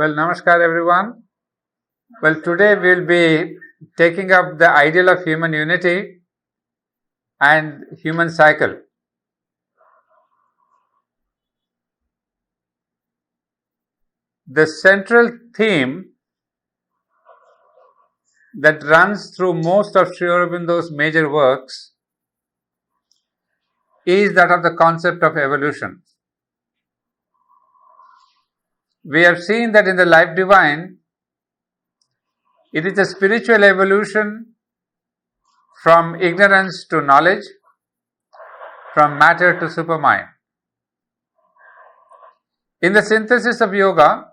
Well, namaskar everyone. Well, today we'll be taking up the ideal of human unity and human cycle. The central theme that runs through most of Sri Aurobindo's major works is that of the concept of evolution. We have seen that in the Life Divine, it is a spiritual evolution from ignorance to knowledge, from matter to supermind. In the synthesis of yoga,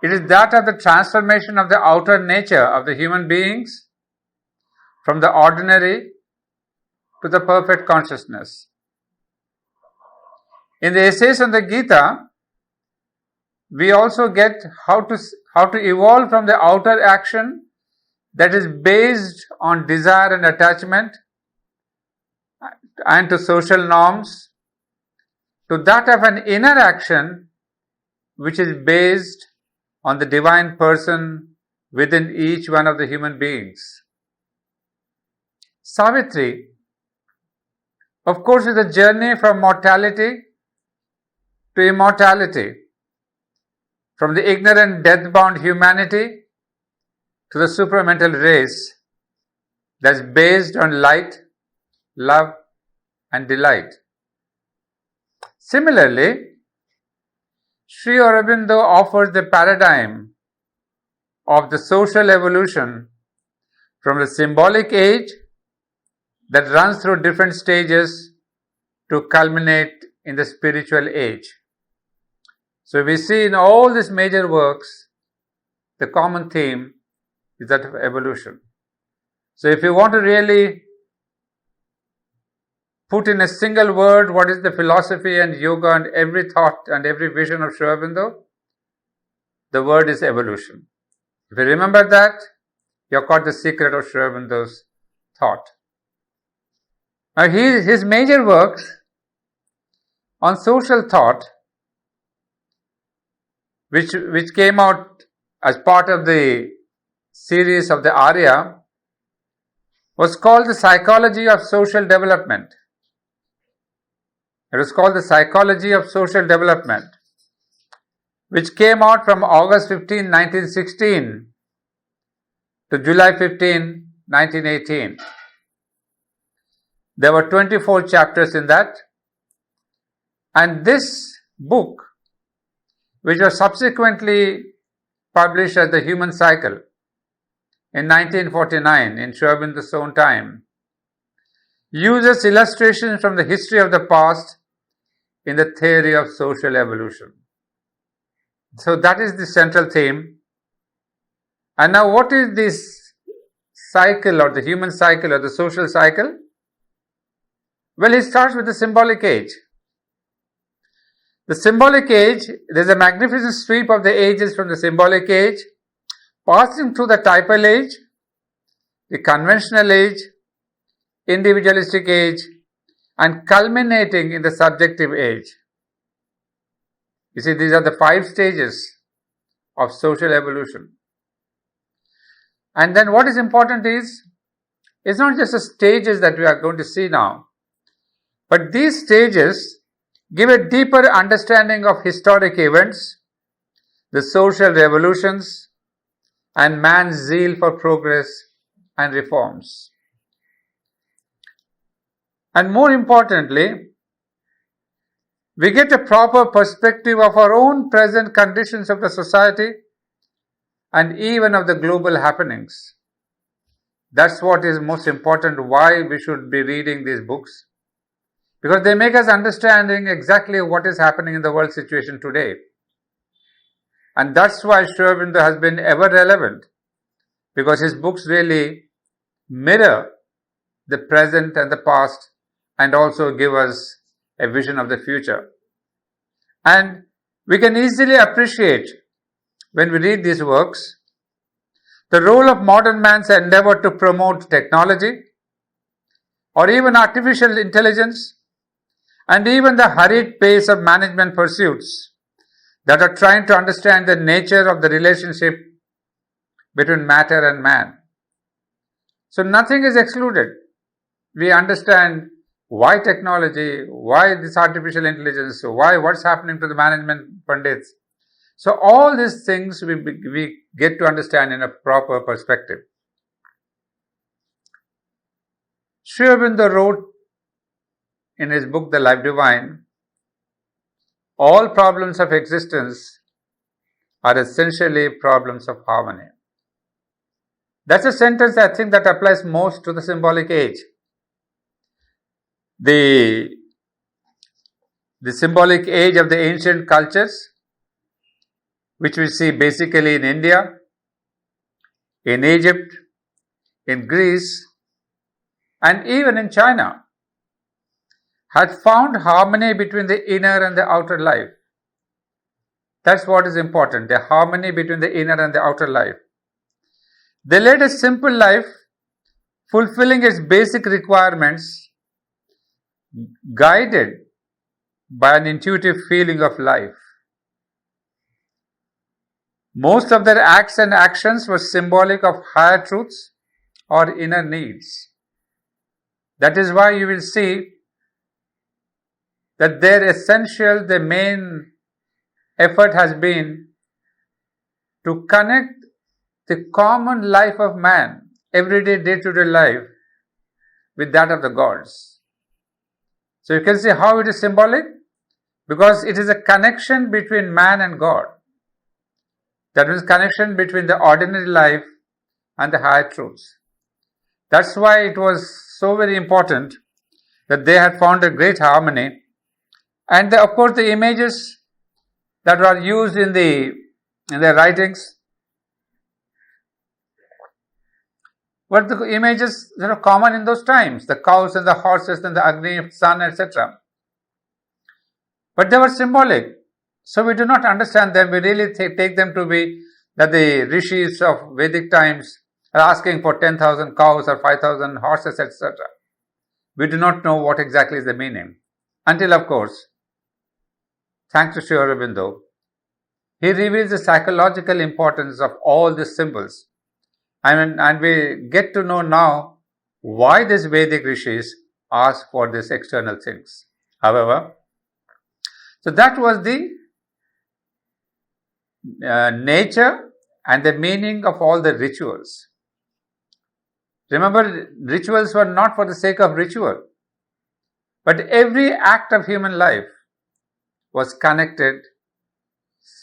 it is that of the transformation of the outer nature of the human beings from the ordinary to the perfect consciousness. In the essays on the Gita, we also get how to evolve from the outer action that is based on desire and attachment and to social norms, to that of an inner action which is based on the divine person within each one of the human beings. Savitri, of course, is a journey from mortality to immortality, from the ignorant, death-bound humanity to the supramental race that's based on light, love, and delight. Similarly, Sri Aurobindo offers the paradigm of the social evolution from the symbolic age that runs through different stages to culminate in the spiritual age. So we see in all these major works, the common theme is that of evolution. So if you want to really put in a single word what is the philosophy and yoga and every thought and every vision of Sri Aurobindo, the word is evolution. If you remember that, you've got the secret of Sri Aurobindo's thought. Now his major works on social thought, which came out as part of the series of the Arya, was called the Psychology of Social Development. It was called the Psychology of Social Development, which came out from August 15, 1916 to July 15, 1918. There were 24 chapters in that, and this book, which was subsequently published as The Human Cycle in 1949 in Sri Aurobindo's own time, uses illustrations from the history of the past in the theory of social evolution. So that is the central theme. And now what is this cycle or the human cycle or the social cycle? Well, it starts with the symbolic age. The symbolic age, there is a magnificent sweep of the ages from the symbolic age, passing through the typal age, the conventional age, individualistic age, and culminating in the subjective age. You see, these are the 5 stages of social evolution. And then what is important is, it's not just the stages that we are going to see now, but these stages give a deeper understanding of historic events, the social revolutions, and man's zeal for progress and reforms. And more importantly, we get a proper perspective of our own present conditions of the society and even of the global happenings. That's what is most important, why we should be reading these books, because they make us understanding exactly what is happening in the world situation today. And that's why Sri Aurobindo has been ever relevant, because his books really mirror the present and the past and also give us a vision of the future. And we can easily appreciate, when we read these works, the role of modern man's endeavor to promote technology or even artificial intelligence and even the hurried pace of management pursuits that are trying to understand the nature of the relationship between matter and man. So nothing is excluded. We understand why technology, why this artificial intelligence, what's happening to the management pundits. So all these things we get to understand in a proper perspective. Sri Aurobindo wrote in his book, The Life Divine, all problems of existence are essentially problems of harmony. That's a sentence I think that applies most to the symbolic age. The symbolic age of the ancient cultures, which we see basically in India, in Egypt, in Greece, and even in China, had found harmony between the inner and the outer life. That's what is important, the harmony between the inner and the outer life. They led a simple life, fulfilling its basic requirements, guided by an intuitive feeling of life. Most of their acts and actions were symbolic of higher truths or inner needs. That is why you will see that their main effort has been to connect the common life of man, everyday, day-to-day life, with that of the gods. So you can see how it is symbolic, because it is a connection between man and God. That means connection between the ordinary life and the higher truths. That's why it was so very important that they had found a great harmony. And of course the images that were used in their writings were the images that are common in those times, the cows and the horses and the Agni, sun, etc. But they were symbolic. So we do not understand them. We really take them to be that the rishis of Vedic times are asking for 10,000 cows or 5,000 horses, etc. We do not know what exactly is the meaning. Until, of course, thanks to Sri Aurobindo, he reveals the psychological importance of all these symbols. And we get to know now why these Vedic rishis ask for these external things. However, so that was the nature and the meaning of all the rituals. Remember, rituals were not for the sake of ritual, but every act of human life was connected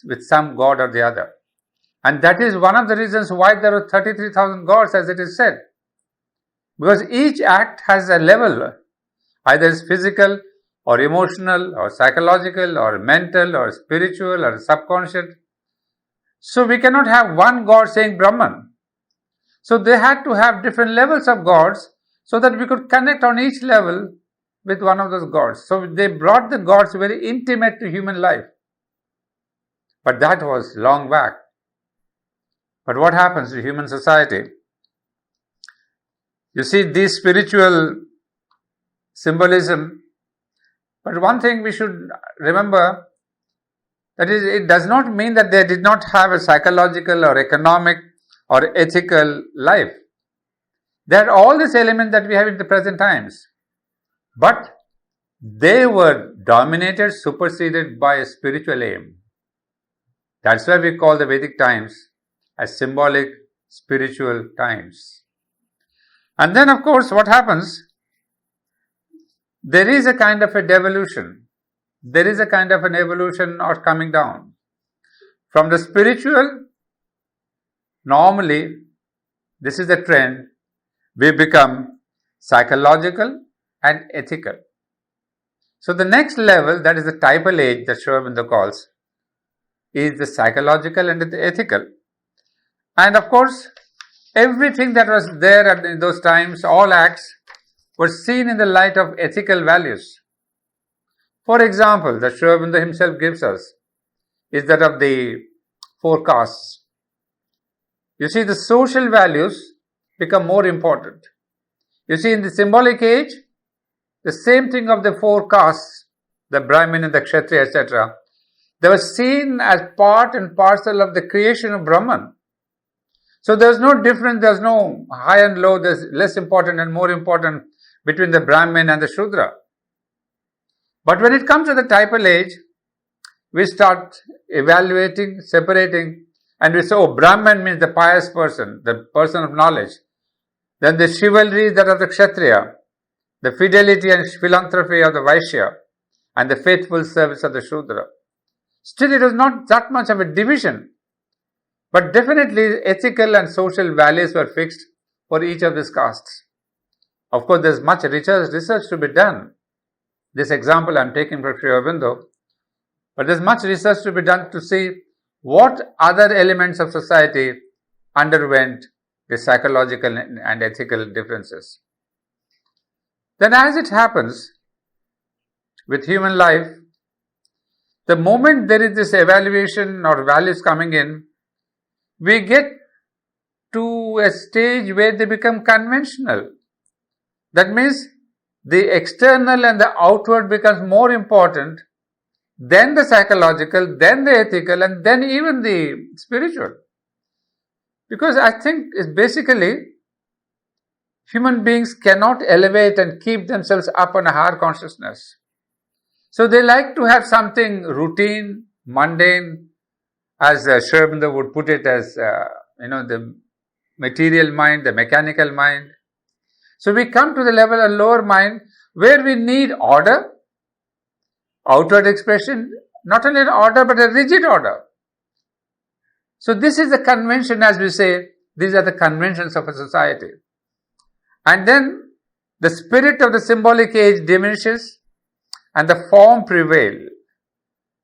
with some god or the other. And that is one of the reasons why there are 33,000 gods, as it is said. Because each act has a level, either it's physical or emotional or psychological or mental or spiritual or subconscious. So we cannot have one god saying Brahman. So they had to have different levels of gods so that we could connect on each level with one of those gods. So they brought the gods very intimate to human life. But that was long back. But what happens to human society? You see these spiritual symbolism. But one thing we should remember, that is, it does not mean that they did not have a psychological or economic or ethical life. There are all these elements that we have in the present times. But they were dominated, superseded by a spiritual aim. That's why we call the Vedic times as symbolic spiritual times. And then, of course, what happens? There is a kind of a devolution. There is a kind of an evolution or coming down. From the spiritual, normally, this is the trend, we become psychological and ethical. So the next level, that is the typal age that Sri Aurobindo calls, is the psychological and the ethical. And of course, everything that was there in those times, all acts, were seen in the light of ethical values. For example, that Sri Aurobindo himself gives us is that of the 4 castes. You see, the social values become more important. You see, in the symbolic age, the same thing of the 4 castes, the Brahmin and the Kshatriya, etc., They were seen as part and parcel of the creation of Brahman. So there's no difference, there's no high and low, there's less important and more important between the Brahmin and the Shudra. But when it comes to the typal age, we start evaluating, separating, and we say, oh, Brahman means the pious person, the person of knowledge. Then the chivalry is that of the Kshatriya, the fidelity and philanthropy of the Vaishya, and the faithful service of the Shudra. Still, it was not that much of a division, but definitely ethical and social values were fixed for each of these castes. Of course, there's much research to be done. This example I'm taking from Sri Aurobindo, but there's much research to be done to see what other elements of society underwent the psychological and ethical differences. Then, as it happens with human life, the moment there is this evaluation or values coming in, we get to a stage where they become conventional. That means the external and the outward becomes more important than the psychological, then the ethical, and then even the spiritual. Because I think it's basically human beings cannot elevate and keep themselves up on a higher consciousness. So they like to have something routine, mundane, as Sri Aurobindo would put it, as the material mind, the mechanical mind. So we come to the level of lower mind where we need order, outward expression, not only an order but a rigid order. So this is the convention, as we say, these are the conventions of a society. And then the spirit of the symbolic age diminishes and the form prevails.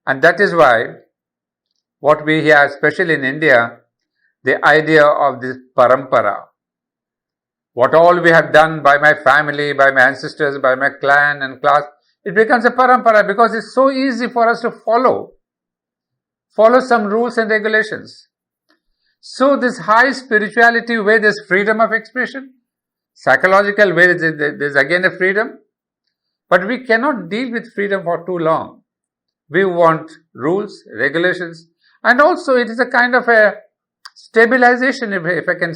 And that is why what we hear, especially in India, the idea of this parampara. What all we have done by my family, by my ancestors, by my clan and class, it becomes a parampara because it's so easy for us to follow some rules and regulations. So this high spirituality where there's freedom of expression, psychological where there's again a freedom, but we cannot deal with freedom for too long. We want rules, regulations, and also it is a kind of a stabilization, if I can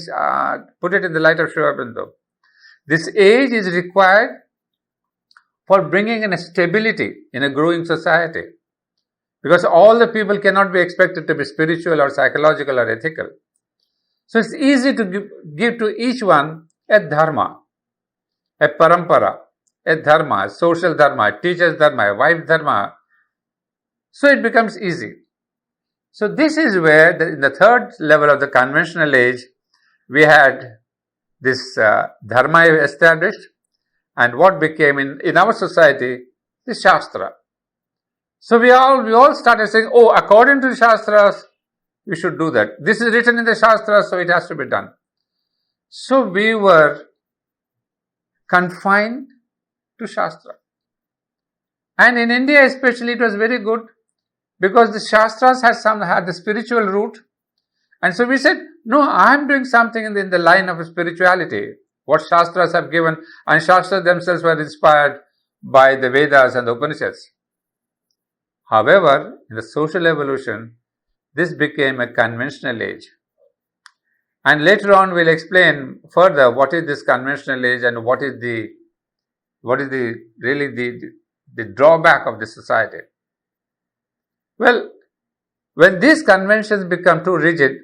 put it in the light of Sri Aurobindo. This age is required for bringing in a stability in a growing society. Because all the people cannot be expected to be spiritual or psychological or ethical. So it's easy to give to each one a dharma, a parampara, a dharma, a social dharma, a teacher's dharma, a wife dharma. So it becomes easy. So this is where, in the third level of the conventional age, we had this dharma established, and what became in our society, the Shastra. So we all started saying, oh, according to the Shastras, we should do that. This is written in the Shastras, so it has to be done. So we were confined to Shastra. And in India especially, it was very good because the Shastras had the spiritual root. And so we said, no, I am doing something in the line of spirituality. What Shastras have given, and Shastras themselves were inspired by the Vedas and the Upanishads. However, in the social evolution, this became a conventional age. And later on we'll explain further what is this conventional age and what is the drawback of this society. Well, when these conventions become too rigid,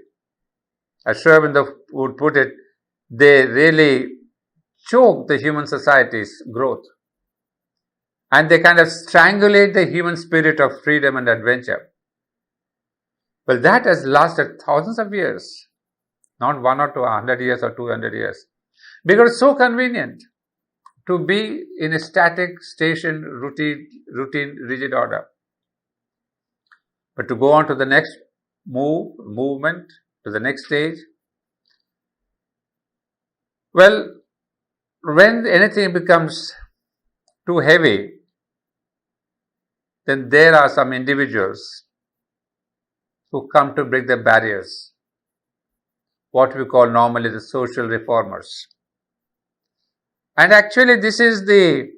as Sri Aurobindo would put it, they really choke the human society's growth. And they kind of strangulate the human spirit of freedom and adventure. Well, that has lasted thousands of years, not 1 or 200 years or 200 years. Because it's so convenient to be in a static, station, routine, rigid order. But to go on to the next movement, to the next stage, well, when anything becomes too heavy, then there are some individuals who come to break the barriers, what we call normally the social reformers. And actually this is the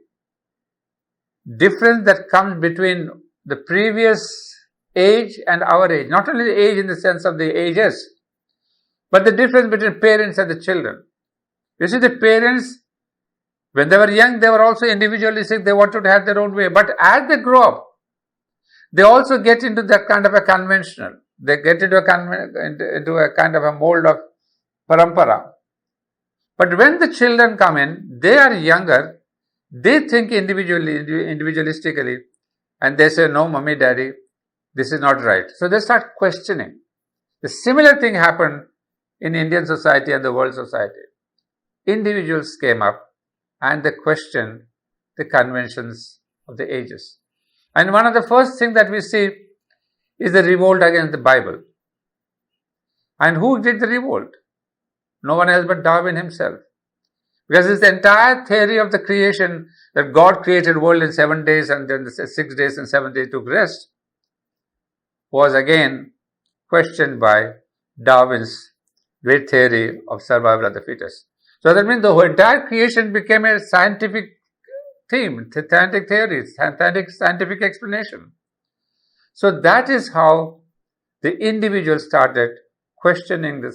difference that comes between the previous age and our age. Not only the age in the sense of the ages, but the difference between parents and the children. You see, the parents, when they were young, they were also individualistic. They wanted to have their own way. But as they grow up, they also get into that kind of a conventional. They get into a kind of a mold of parampara. But when the children come in, they are younger, they think individualistically, and they say, no, mommy, daddy, this is not right. So they start questioning. The similar thing happened in Indian society and the world society. Individuals came up and they questioned the conventions of the ages. And one of the first things that we see is the revolt against the Bible. And who did the revolt? No one else but Darwin himself. Because this entire theory of the creation, that God created world in 7 days and then 6 days and 7 days took rest, was again questioned by Darwin's great theory of survival of the fittest. So that means the whole entire creation became a scientific theme, scientific theory, scientific explanation. So that is how the individual started questioning the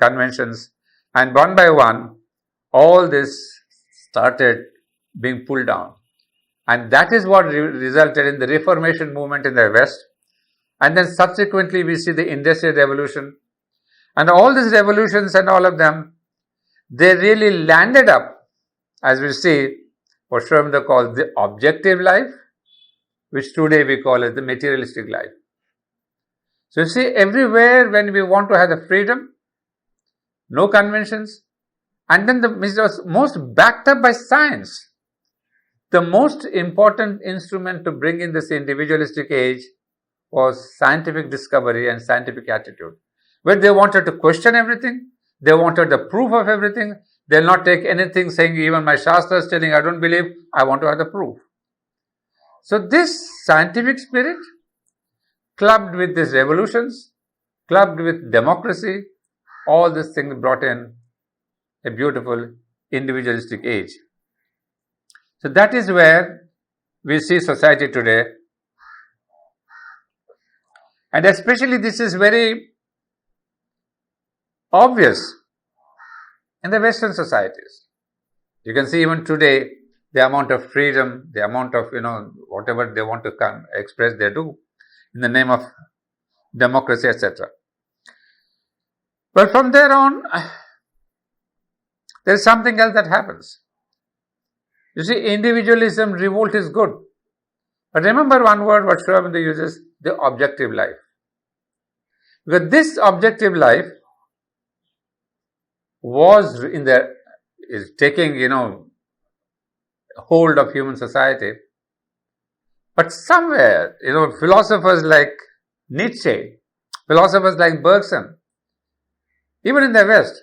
conventions, and one by one, all this started being pulled down. And that is what resulted in the Reformation movement in the West. And then subsequently we see the Industrial Revolution. And all these revolutions and all of them, they really landed up, as we see, what Aurobindo calls the objective life, which today we call as the materialistic life. So you see, everywhere when we want to have the freedom, no conventions, and then it was most backed up by science. The most important instrument to bring in this individualistic age was scientific discovery and scientific attitude, where they wanted to question everything, they wanted the proof of everything. They'll not take anything saying, even my Shastra is telling I don't believe, I want to have the proof. So this scientific spirit, clubbed with these revolutions, clubbed with democracy, all these things brought in a beautiful individualistic age. So that is where we see society today. And especially this is very obvious in the Western societies. You can see even today the amount of freedom, the amount of, whatever they want to express, they do in the name of democracy, etc. But from there on, there is something else that happens. You see, individualism, revolt is good. But remember one word what Aurobindo uses, the objective life. Because this objective life is taking, hold of human society. But somewhere, philosophers like Nietzsche, philosophers like Bergson, even in the West,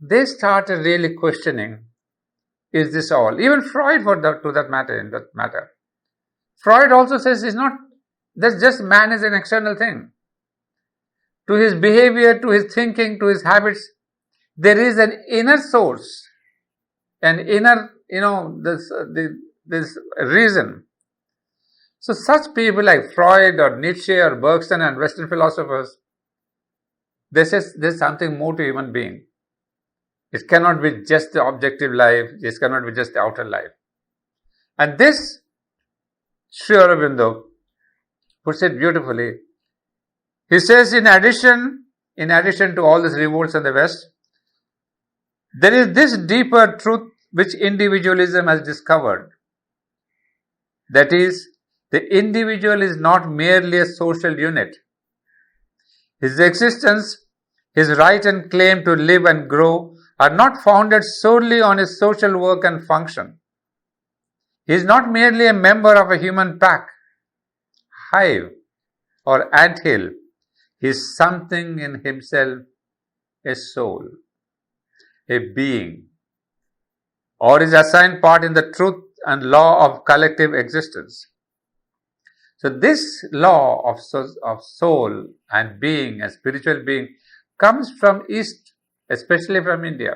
they started really questioning, is this all? Even Freud in that matter. Freud also says that's just man is an external thing. To his behavior, to his thinking, to his habits, there is an inner source, an inner, this reason. So such people like Freud or Nietzsche or Bergson and Western philosophers, they say there's something more to human being. It cannot be just the objective life, it cannot be just the outer life. And this, Sri Aurobindo puts it beautifully. He says, in addition to all these revolts in the West, there is this deeper truth which individualism has discovered. That is, the individual is not merely a social unit. His existence, his right and claim to live and grow are not founded solely on his social work and function. He is not merely a member of a human pack, hive, or anthill. He is something in himself, a soul, a being, or is assigned part in the truth and law of collective existence. So this law of soul and being, a spiritual being, comes from East, especially from India.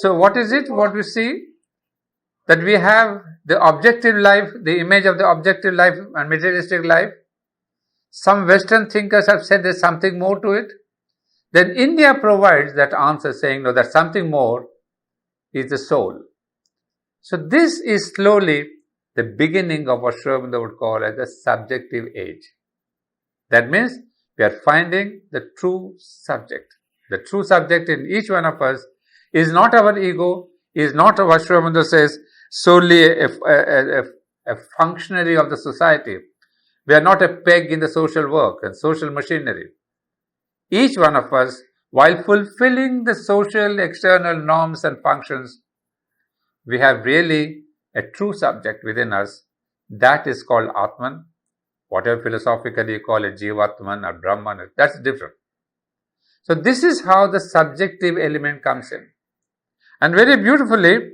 So what is it? What we see? That we have the objective life, the image of the objective life and materialistic life. Some Western thinkers have said there's something more to it. Then India provides that answer saying, no, that something more is the soul. So this is slowly the beginning of what Sri Aurobindo would call as the subjective age. That means we are finding the true subject. The true subject in each one of us is not our ego, is not what Sri Aurobindo says, solely a functionary of the society. We are not a peg in the social work and social machinery. Each one of us, while fulfilling the social external norms and functions, we have really a true subject within us. That is called Atman. Whatever philosophically you call it, Jivatman or Brahman, that's different. So this is how the subjective element comes in. And very beautifully,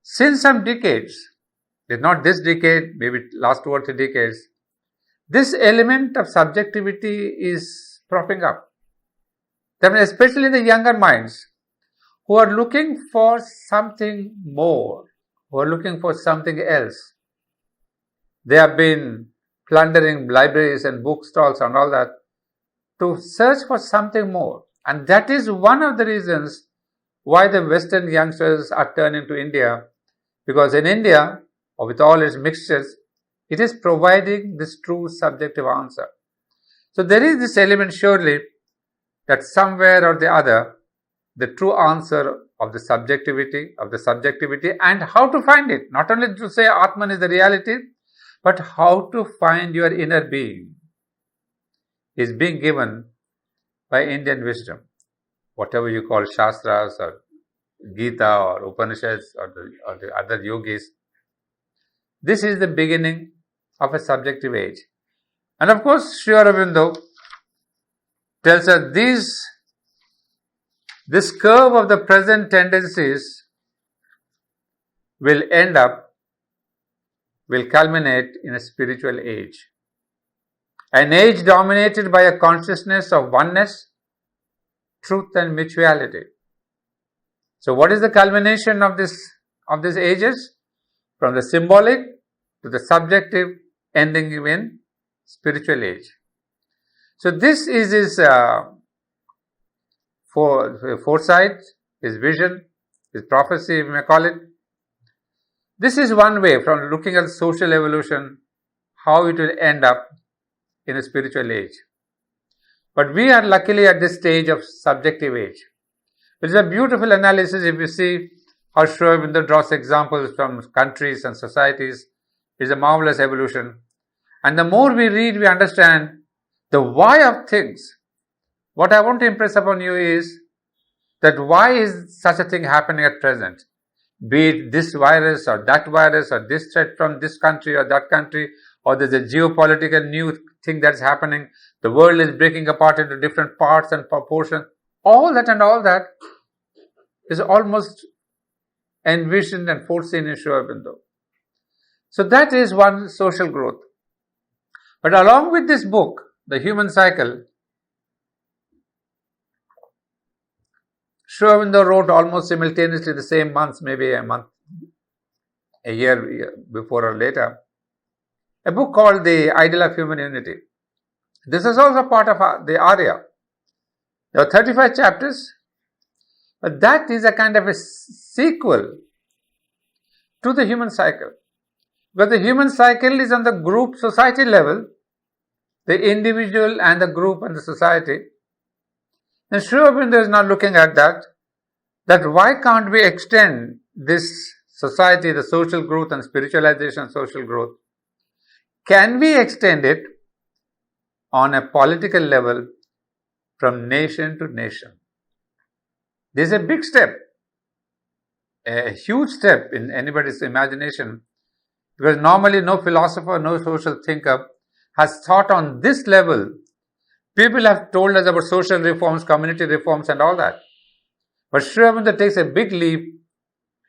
since some decades, if not this decade, maybe last 2 or 3 decades, this element of subjectivity is propping up. That means especially the younger minds who are looking for something more, who are looking for something else. They have been plundering libraries and bookstores and all that to search for something more. And that is one of the reasons why the Western youngsters are turning to India. Because in India, or with all its mixtures, it is providing this true subjective answer. So there is this element surely that somewhere or the other, the true answer of the subjectivity and how to find it. Not only to say Atman is the reality, but how to find your inner being is being given by Indian wisdom. Whatever you call Shastras or Gita or Upanishads or the other yogis. This is the beginning of a subjective age. And of course, Sri Aurobindo tells us this curve of the present tendencies will culminate in a spiritual age. An age dominated by a consciousness of oneness, truth and mutuality. So what is the culmination of these ages? From the symbolic to the subjective, ending in spiritual age. So this is his foresight, his vision, his prophecy, we may call it. This is one way from looking at social evolution, how it will end up in a spiritual age. But we are luckily at this stage of subjective age. It is a beautiful analysis if you see how Sri Aurobindo draws examples from countries and societies. It is a marvelous evolution. And the more we read, we understand the why of things. What I want to impress upon you is that why is such a thing happening at present? Be it this virus or this threat from this country or that country, or there's a geopolitical new thing that's happening. The world is breaking apart into different parts and proportions. All that is almost envisioned and foreseen in Sri Aurobindo. So that is one social growth. But along with this book, The Human Cycle, Sri Aurobindo wrote almost simultaneously the same months, maybe a year before or later, a book called The Ideal of Human Unity. This is also part of the Arya. There are 35 chapters, but that is a kind of a sequel to the human cycle. Because the human cycle is on the group society level, the individual and the group and the society. And Sri Aurobindo is now looking at that why can't we extend this society, the social growth and spiritualization social growth, can we extend it on a political level from nation to nation? This is a big step, a huge step in anybody's imagination, because normally no philosopher, no social thinker has thought on this level. People have told us about social reforms, community reforms and all that. But Sri Aurobindo takes a big leap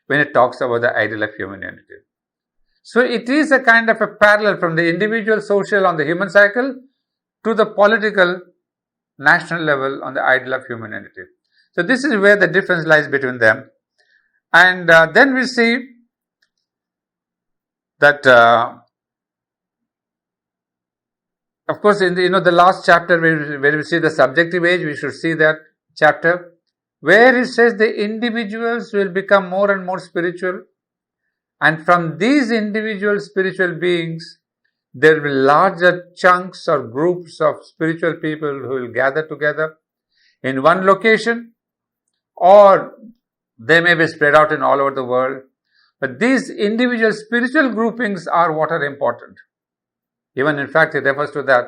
when it talks about the ideal of human unity. So it is a kind of a parallel from the individual social on the human cycle to the political national level on the ideal of human unity. So this is where the difference lies between them. And then we see that Of course, in the last chapter where we see the subjective age, we should see that chapter where it says the individuals will become more and more spiritual, and from these individual spiritual beings, there will be larger chunks or groups of spiritual people who will gather together in one location, or they may be spread out in all over the world. But these individual spiritual groupings are what are important. Even in fact, it refers to that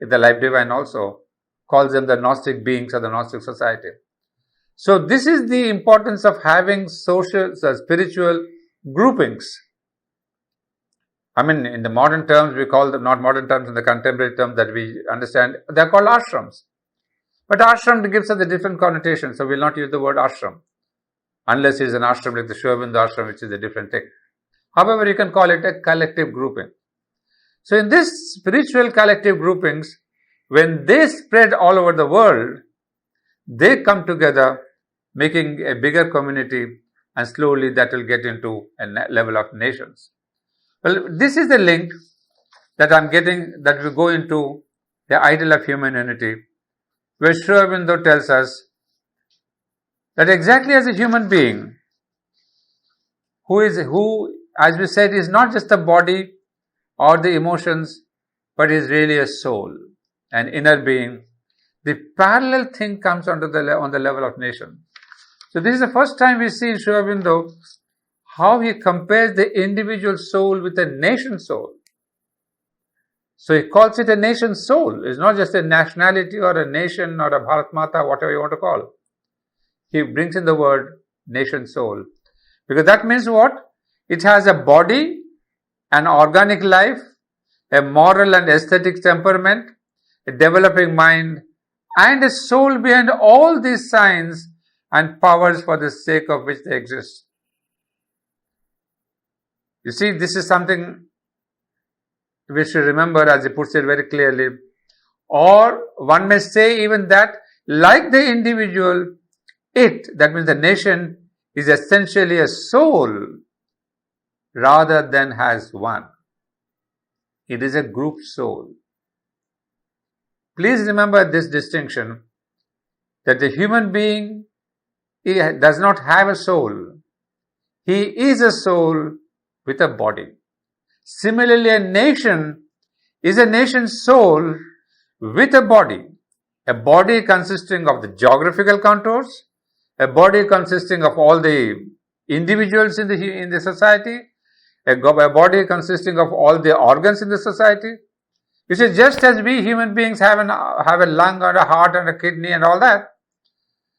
in the Life Divine also, calls them the Gnostic beings or the Gnostic society. So this is the importance of having spiritual groupings. I mean, in the modern terms, we call them, not modern terms, in the contemporary terms that we understand, they are called ashrams. But ashram gives us a different connotation, so we will not use the word ashram, unless it is an ashram like the Aurobindo ashram, which is a different thing. However, you can call it a collective grouping. So in this spiritual collective groupings, when they spread all over the world, they come together, making a bigger community, and slowly that will get into a level of nations. Well, this is the link that I'm getting, that will go into the ideal of human unity, where Sri Aurobindo tells us that exactly as a human being, who, as we said, is not just the body or the emotions, but is really a soul, an inner being, the parallel thing comes on the level of nation. So this is the first time we see in Sri Aurobindo how he compares the individual soul with a nation soul. So he calls it a nation soul. It's not just a nationality or a nation or a Bharat Mata, whatever you want to call. He brings in the word nation soul. Because that means what? It has a body, an organic life, a moral and aesthetic temperament, a developing mind, and a soul behind all these signs and powers for the sake of which they exist. You see, this is something we should remember, as he puts it very clearly. Or one may say even that, like the individual, that means the nation, is essentially a soul rather than has one. It is a group soul. Please remember this distinction, that the human being does not have a soul. He is a soul with a body. Similarly, a nation is a nation's soul with a body consisting of the geographical contours, a body consisting of all the individuals in the society, a body consisting of all the organs in the society. You see, just as we human beings have a lung and a heart and a kidney and all that,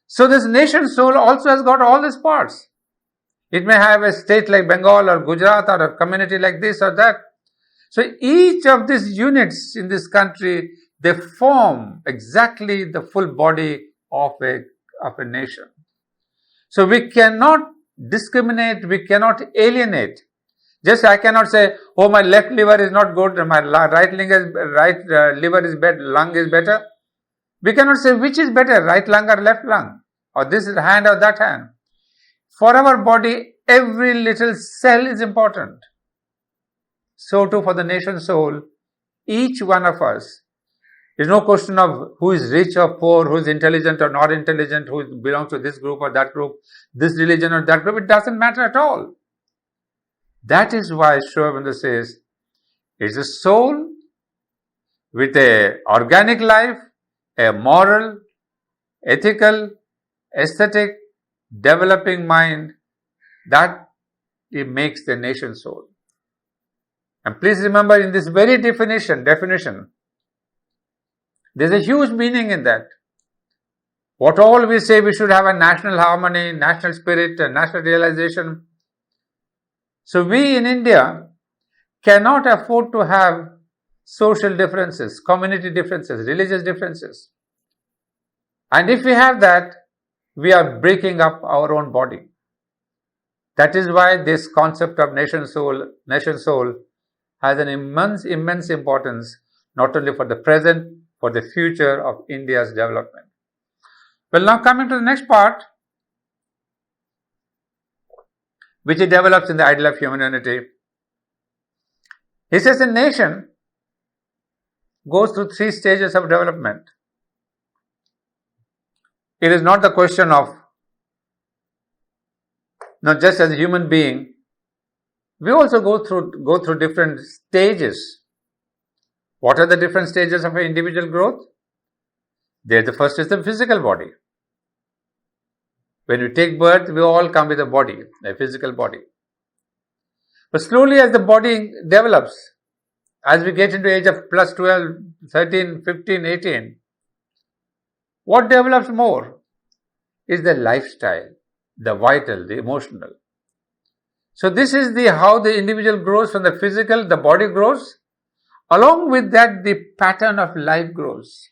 so this nation soul also has got all these parts. It may have a state like Bengal or Gujarat or a community like this or that. So each of these units in this country, they form exactly the full body of a nation. So we cannot discriminate, we cannot alienate. Just I cannot say, oh, my left liver is not good, my right liver is better, lung is better. We cannot say which is better, right lung or left lung, or this hand or that hand. For our body, every little cell is important. So too for the nation soul, each one of us. There is no question of who is rich or poor, who is intelligent or not intelligent, who belongs to this group or that group, this religion or that group. It doesn't matter at all. That is why Sri Aurobindo says, it's a soul with an organic life, a moral, ethical, aesthetic, developing mind, that it makes the nation soul. And please remember, in this very definition, there's a huge meaning in that. What all we say, we should have a national harmony, national spirit, and national realization. So we in India cannot afford to have social differences, community differences, religious differences. And if we have that, we are breaking up our own body. That is why this concept of nation soul has an immense importance, not only for the present, for the future of India's development. Well, now coming to the next part, which he develops in the ideal of human unity. He says a nation goes through 3 stages of development. It is not the question of, not just as a human being, we also go through different stages. What are the different stages of individual growth? There, the first is the physical body. When we take birth, we all come with a body, a physical body. But slowly as the body develops, as we get into age of plus 12, 13, 15, 18, what develops more is the lifestyle, the vital, the emotional. So this is how the individual grows from the physical, the body grows. Along with that, the pattern of life grows.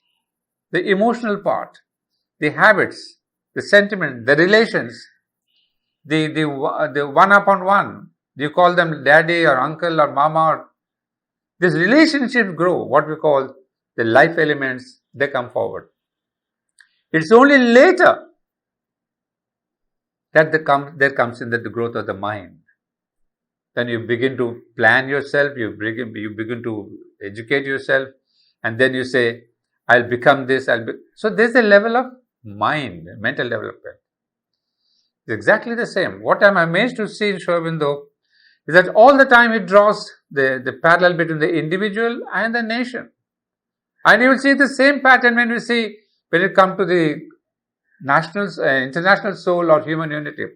The emotional part, the habits, the sentiment, the relations, the one upon one. You call them daddy or uncle or mama. These relationships grow, what we call the life elements, they come forward. It's only later that there comes in the growth of the mind. Then you begin to plan yourself, you begin to educate yourself, and then you say, I'll become this, So there's a level of mind, mental development. It's exactly the same. What I'm amazed to see in Aurobindo is that all the time it draws the parallel between the individual and the nation. And you will see the same pattern when it comes to the international soul or human unity.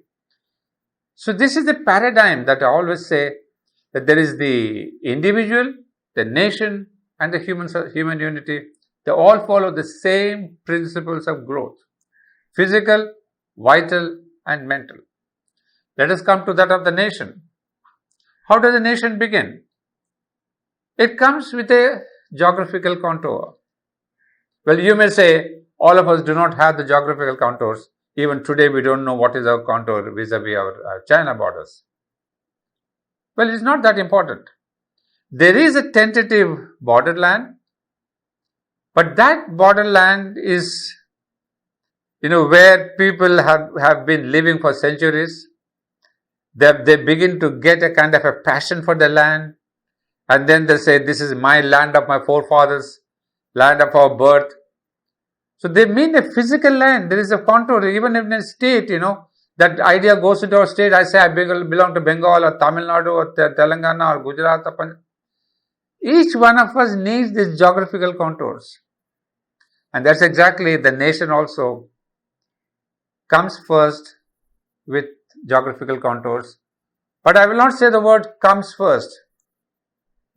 So this is the paradigm that I always say, that there is the individual, the nation, and the human unity. They all follow the same principles of growth: physical, vital, and mental. Let us come to that of the nation. How does a nation begin? It comes with a geographical contour. Well, you may say, all of us do not have the geographical contours. Even today, we don't know what is our contour vis-a-vis our China borders. Well, it's not that important. There is a tentative borderland, but that borderland is, where people have been living for centuries. They begin to get a kind of a passion for the land, and then they say, this is my land of my forefathers, land of our birth. So they mean a physical land. There is a contour. Even in a state, that idea goes into our state. I say I belong to Bengal or Tamil Nadu or Telangana or Gujarat or Punjab. Each one of us needs these geographical contours. And that's exactly, the nation also comes first with geographical contours. But I will not say the word comes first.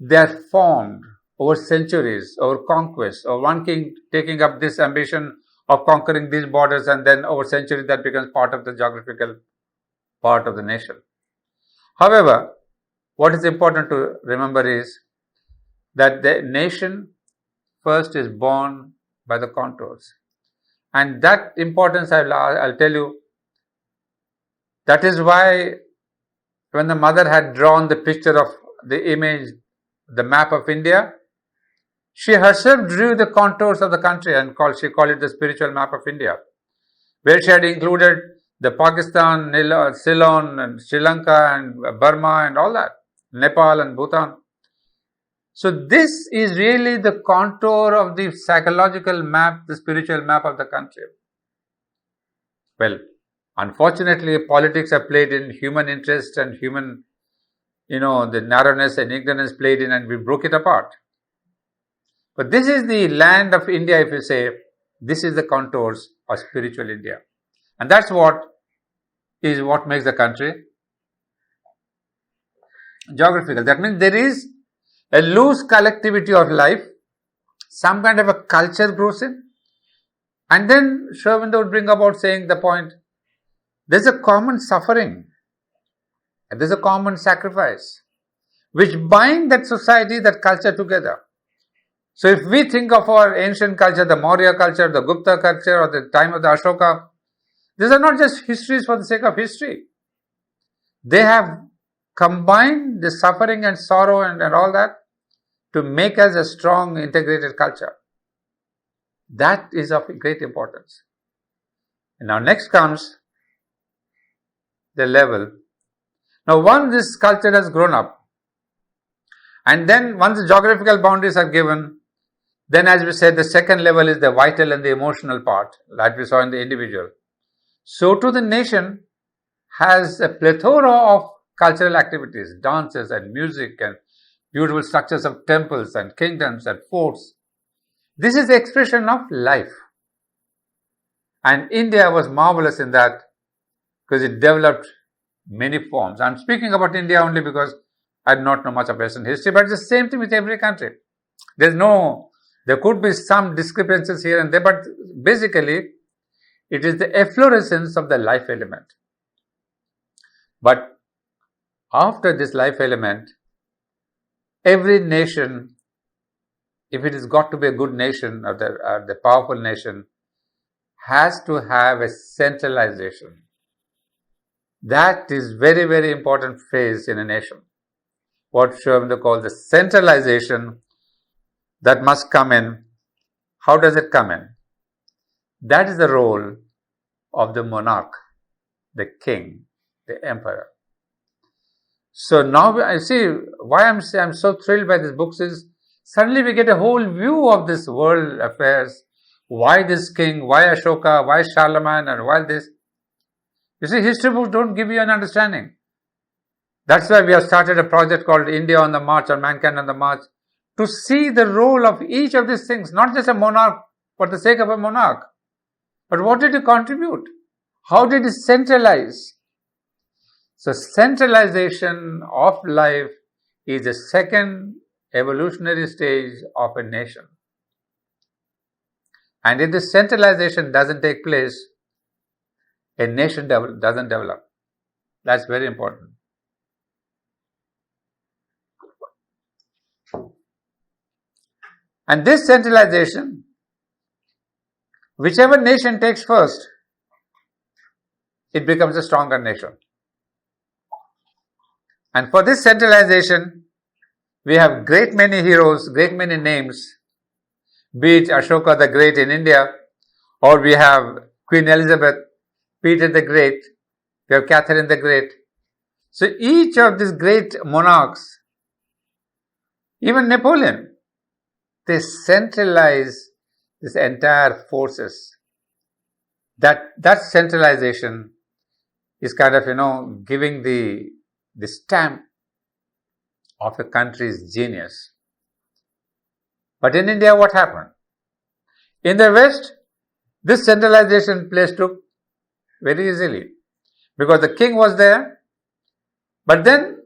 They are formed over centuries, over conquest, or one king taking up this ambition of conquering these borders, and then over centuries that becomes part of the geographical part of the nation. However, what is important to remember is that the nation first is born by the contours. And that importance, I'll tell you, that is why when the mother had drawn the picture of the image, the map of India, she herself drew the contours of the country and she called it the spiritual map of India, where she had included the Pakistan, Ceylon, and Sri Lanka, and Burma, and all that, Nepal and Bhutan. So this is really the contour of the psychological map, the spiritual map of the country. Well, unfortunately, politics have played in, human interest and human, the narrowness and ignorance played in, and we broke it apart. But this is the land of India, if you say, this is the contours of spiritual India. And that's what makes the country geographical. That means there is a loose collectivity of life, some kind of a culture grows in, and then Aurobindo would bring about saying the point, there's a common suffering, and there's a common sacrifice, which bind that society, that culture together. So if we think of our ancient culture, the Maurya culture, the Gupta culture, or the time of the Ashoka, these are not just histories for the sake of history. They have combined the suffering and sorrow and all that to make us a strong, integrated culture. That is of great importance. And now next comes the level. Now once this culture has grown up, and then once the geographical boundaries are given, Then, as we said, the second level is the vital and the emotional part, like we saw in the individual. So too the nation has a plethora of cultural activities, dances and music and beautiful structures of temples and kingdoms and forts. This is the expression of life. And India was marvelous in that because it developed many forms. I'm speaking about India only because I do not know much of Western history, but it's the same thing with every country. There could be some discrepancies here and there, but basically it is the efflorescence of the life element. But after this life element, every nation, if it has got to be a good nation or the powerful nation, has to have a centralization. That is very, very important phase in a nation. What Aurobindo calls the centralization that must come in. How does it come in? That is the role of the monarch, the king, the emperor. So now I see why I'm so thrilled by these books is suddenly we get a whole view of this world affairs. Why this king? Why Ashoka? Why Charlemagne? And why this? You see, history books don't give you an understanding. That's why we have started a project called India on the March or Mankind on the March to see the role of each of these things, not just a monarch for the sake of a monarch, but what did he contribute? How did he centralize? So centralization of life is the second evolutionary stage of a nation. And if this centralization doesn't take place, a nation doesn't develop. That's very important. And this centralization, whichever nation takes first, it becomes a stronger nation. And for this centralization, we have great many heroes, great many names, be it Ashoka the Great in India, or we have Queen Elizabeth, Peter the Great, we have Catherine the Great. So each of these great monarchs, even Napoleon, they centralize this entire forces. That centralization is kind of, giving the stamp of a country's genius. But in India, what happened? In the West, this centralization place took very easily because the king was there. But then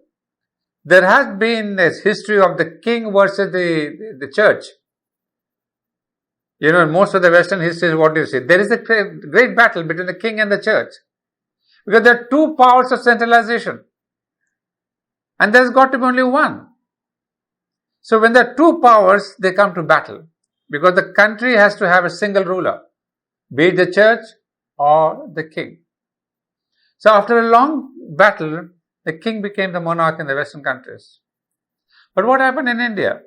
there has been a history of the king versus the church. In most of the Western histories, what do you see? There is a great battle between the king and the church because there are two powers of centralization. And there's got to be only one. So when there are two powers, they come to battle because the country has to have a single ruler, be it the church or the king. So after a long battle, the king became the monarch in the Western countries. But what happened in India?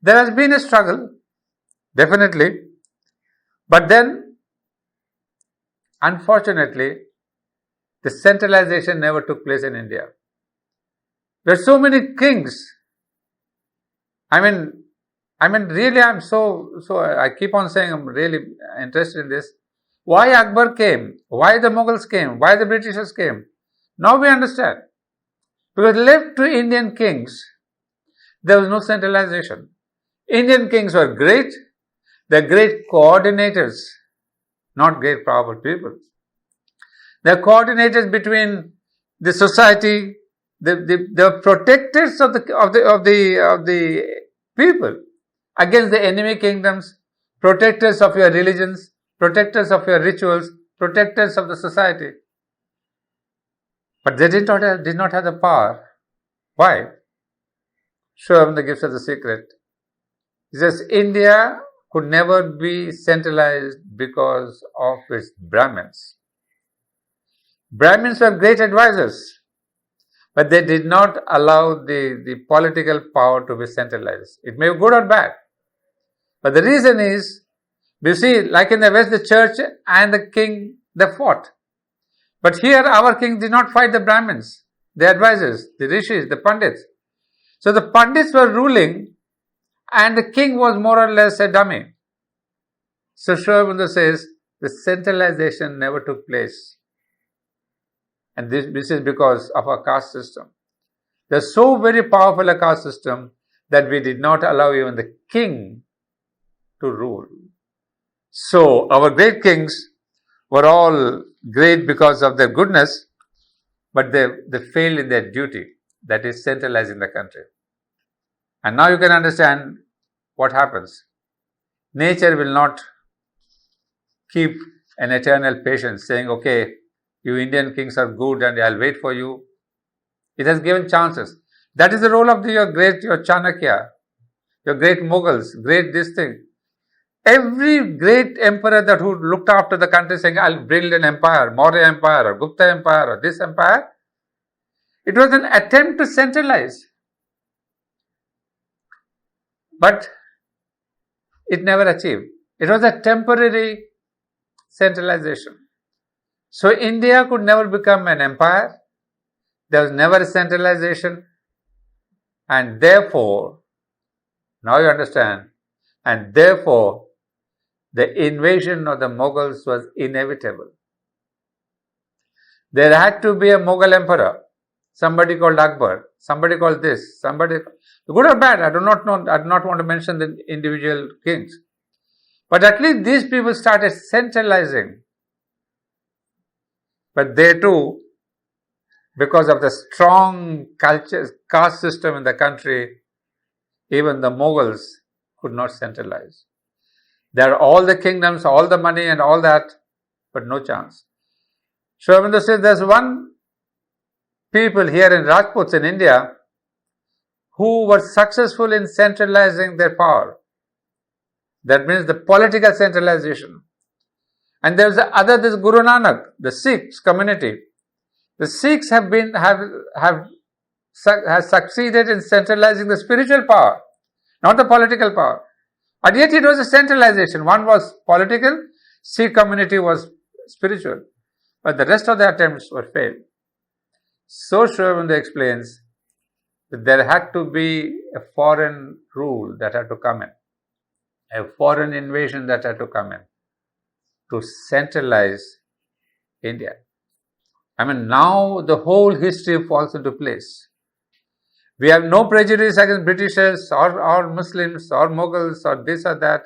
There has been a struggle, definitely. But then, unfortunately, the centralization never took place in India. There are so many kings. I mean, really, I'm so I keep on saying I'm really interested in this. Why Akbar came? Why the Mughals came? Why the Britishers came? Now we understand. Because left to Indian kings, there was no centralization. Indian kings were great. They're great coordinators, not great powerful people. They're coordinators between the society. The protectors of the people against the enemy kingdoms, protectors of your religions, protectors of your rituals, protectors of the society. But they did not have the power. Why? Aurobindo gives us the secret. He says India could never be centralized because of its Brahmins. Brahmins were great advisors, but they did not allow the political power to be centralized. It may be good or bad. But the reason is, you see, like in the West, the church and the king, they fought. But here, our king did not fight the Brahmins, the advisors, the rishis, the pandits. So the pandits were ruling and the king was more or less a dummy. So Sri Aurobindo says the centralization never took place. And this is because of our caste system. There's so very powerful a caste system that we did not allow even the king to rule. So our great kings were all great because of their goodness, but they failed in their duty, that is centralizing the country. And now you can understand what happens. Nature will not keep an eternal patience saying, okay, you Indian kings are good and I'll wait for you. It has given chances. That is the role of your Chanakya, your great Mughals, great this thing. Every great emperor that who looked after the country saying, I'll build an empire, Maurya Empire or Gupta Empire or this empire, it was an attempt to centralize. But it never achieved. It was a temporary centralization. So India could never become an empire. There was never a centralization. And therefore, now you understand, and therefore, the invasion of the Mughals was inevitable. There had to be a Mughal emperor, somebody called Akbar, somebody called this, somebody, good or bad, I do not know, I do not want to mention the individual kings. But at least these people started centralizing. But they too, because of the strong caste system in the country, even the Mughals could not centralize. There are all the kingdoms, all the money and all that, but no chance. Sri Aurobindo says there's one people here in Rajputs in India who were successful in centralizing their power. That means the political centralization. And there's this Guru Nanak, the Sikhs community. The Sikhs have succeeded in centralizing the spiritual power, not the political power. And yet it was a centralization. One was political, Sikh community was spiritual. But the rest of the attempts were failed. So Sri Aurobindo explains that there had to be a foreign rule that had to come in, a foreign invasion that had to come in to centralize India. I mean, now the whole history falls into place. We have no prejudice against Britishers or Muslims or Mughals or this or that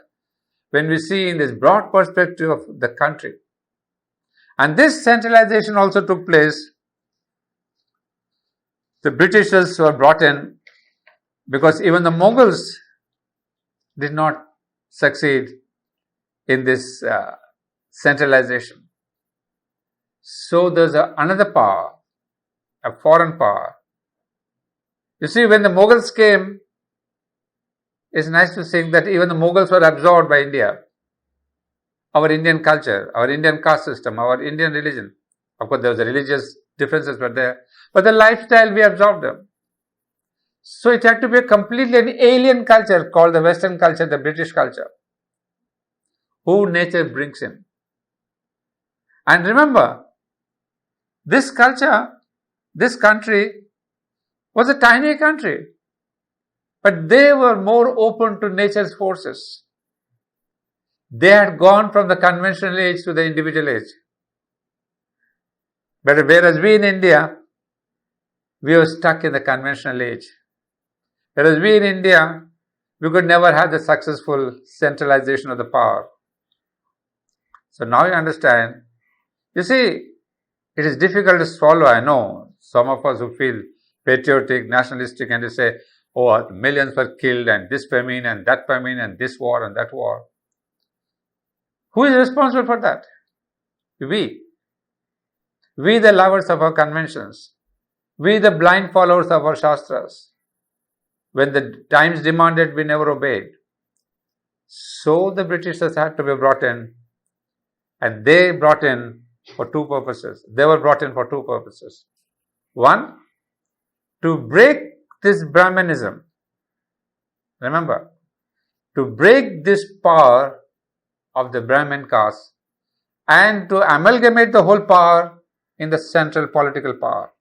when we see in this broad perspective of the country. And this centralization also took place. The Britishers were brought in because even the Mughals did not succeed in this centralization. So there's another power, a foreign power. You see, when the Mughals came, it's nice to think that even the Mughals were absorbed by India. Our Indian culture, our Indian caste system, our Indian religion. Of course, there was religious differences were there, but the lifestyle, we absorbed them. So it had to be a completely an alien culture called the Western culture, the British culture, who nature brings in. And remember, this culture, this country was a tiny country, but they were more open to nature's forces. They had gone from the conventional age to the individual age. But whereas we in India, we were stuck in the conventional age. Whereas we in India, we could never have the successful centralization of the power. So now you understand. You see, it is difficult to swallow, I know. Some of us who feel patriotic, nationalistic, and they say, oh, millions were killed, and this famine, and that famine, and this war, and that war. Who is responsible for that? We. We, the lovers of our conventions. We, the blind followers of our Shastras. When the times demanded, we never obeyed. So the Britishers had to be brought in, and they brought in for two purposes. They were brought in for two purposes. One, to break this Brahmanism. Remember, to break this power of the Brahmin caste and to amalgamate the whole power in the central political power.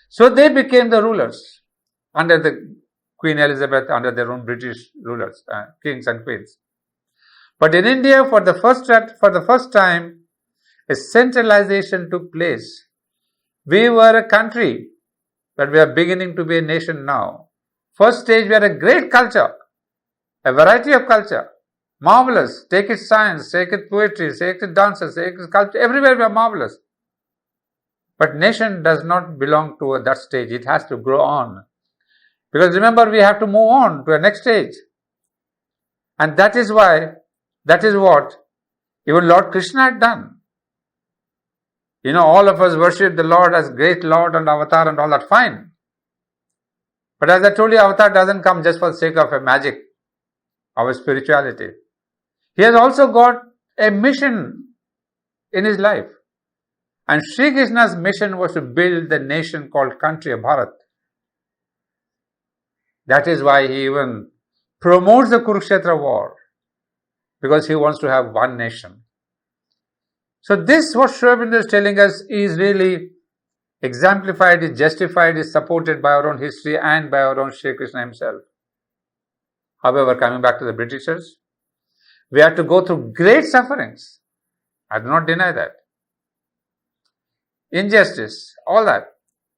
So they became the rulers under the Queen Elizabeth under their own British rulers, kings and queens. But in India, for the first time, a centralization took place. We were a country, but we are beginning to be a nation now. First stage, we are a great culture, a variety of culture, marvelous. Take it science, take it poetry, take it dances, take it culture. Everywhere we are marvelous. But nation does not belong to that stage. It has to grow on. Because remember, we have to move on to the next stage. And that is what even Lord Krishna had done. All of us worship the Lord as great Lord and Avatar and all that, fine. But as I told you, Avatar doesn't come just for the sake of a magic, our spirituality. He has also got a mission in his life. And Sri Krishna's mission was to build the nation called country of Bharat. That is why he even promotes the Kurukshetra war, because he wants to have one nation. So this, what Sri Aurobindo is telling us, is really exemplified, is justified, is supported by our own history and by our own Sri Krishna himself. However, coming back to the Britishers, we had to go through great sufferings. I do not deny that. Injustice, all that.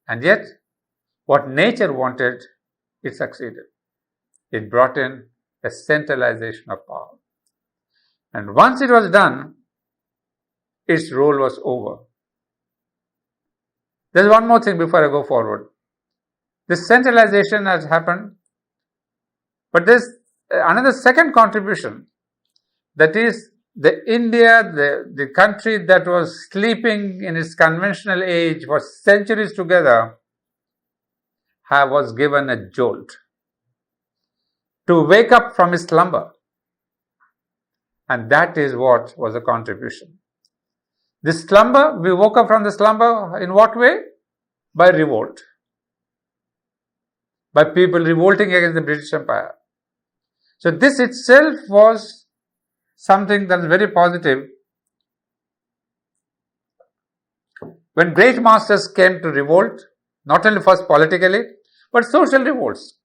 And yet, what nature wanted, it succeeded. It brought in a centralization of power. And once it was done, its role was over. There's one more thing before I go forward. This centralization has happened, but there's another second contribution. That is, the country that was sleeping in its conventional age for centuries together, was given a jolt to wake up from its slumber. And that is what was a contribution. This slumber, we woke up from the slumber in what way? By revolt. By people revolting against the British Empire. So this itself was something that is very positive. When great masters came to revolt, not only first politically, but social revolts,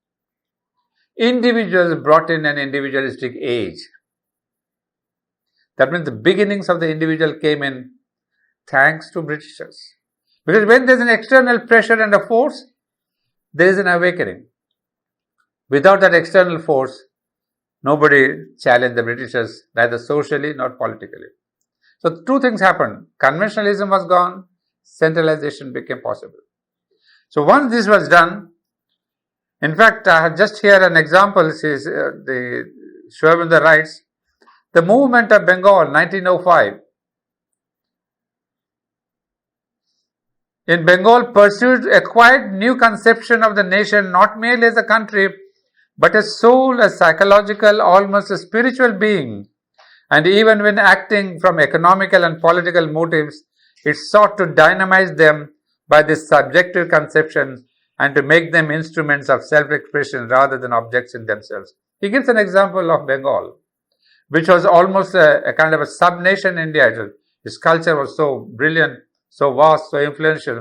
individuals brought in an individualistic age. That means the beginnings of the individual came in thanks to Britishers. Because when there is an external pressure and a force, there is an awakening. Without that external force, nobody challenged the Britishers, neither socially nor politically. So two things happened. Conventionalism was gone, centralization became possible. So once this was done, in fact, I have just here an example. This is the Sri Aurobindo writes, the movement of Bengal, 1905. In Bengal, pursued a quite new conception of the nation, not merely as a country, but a soul, a psychological, almost a spiritual being. And even when acting from economical and political motives, it sought to dynamize them by this subjective conception and to make them instruments of self-expression rather than objects in themselves. He gives an example of Bengal, which was almost a kind of a sub-nation India. Its culture was so brilliant, so vast, so influential.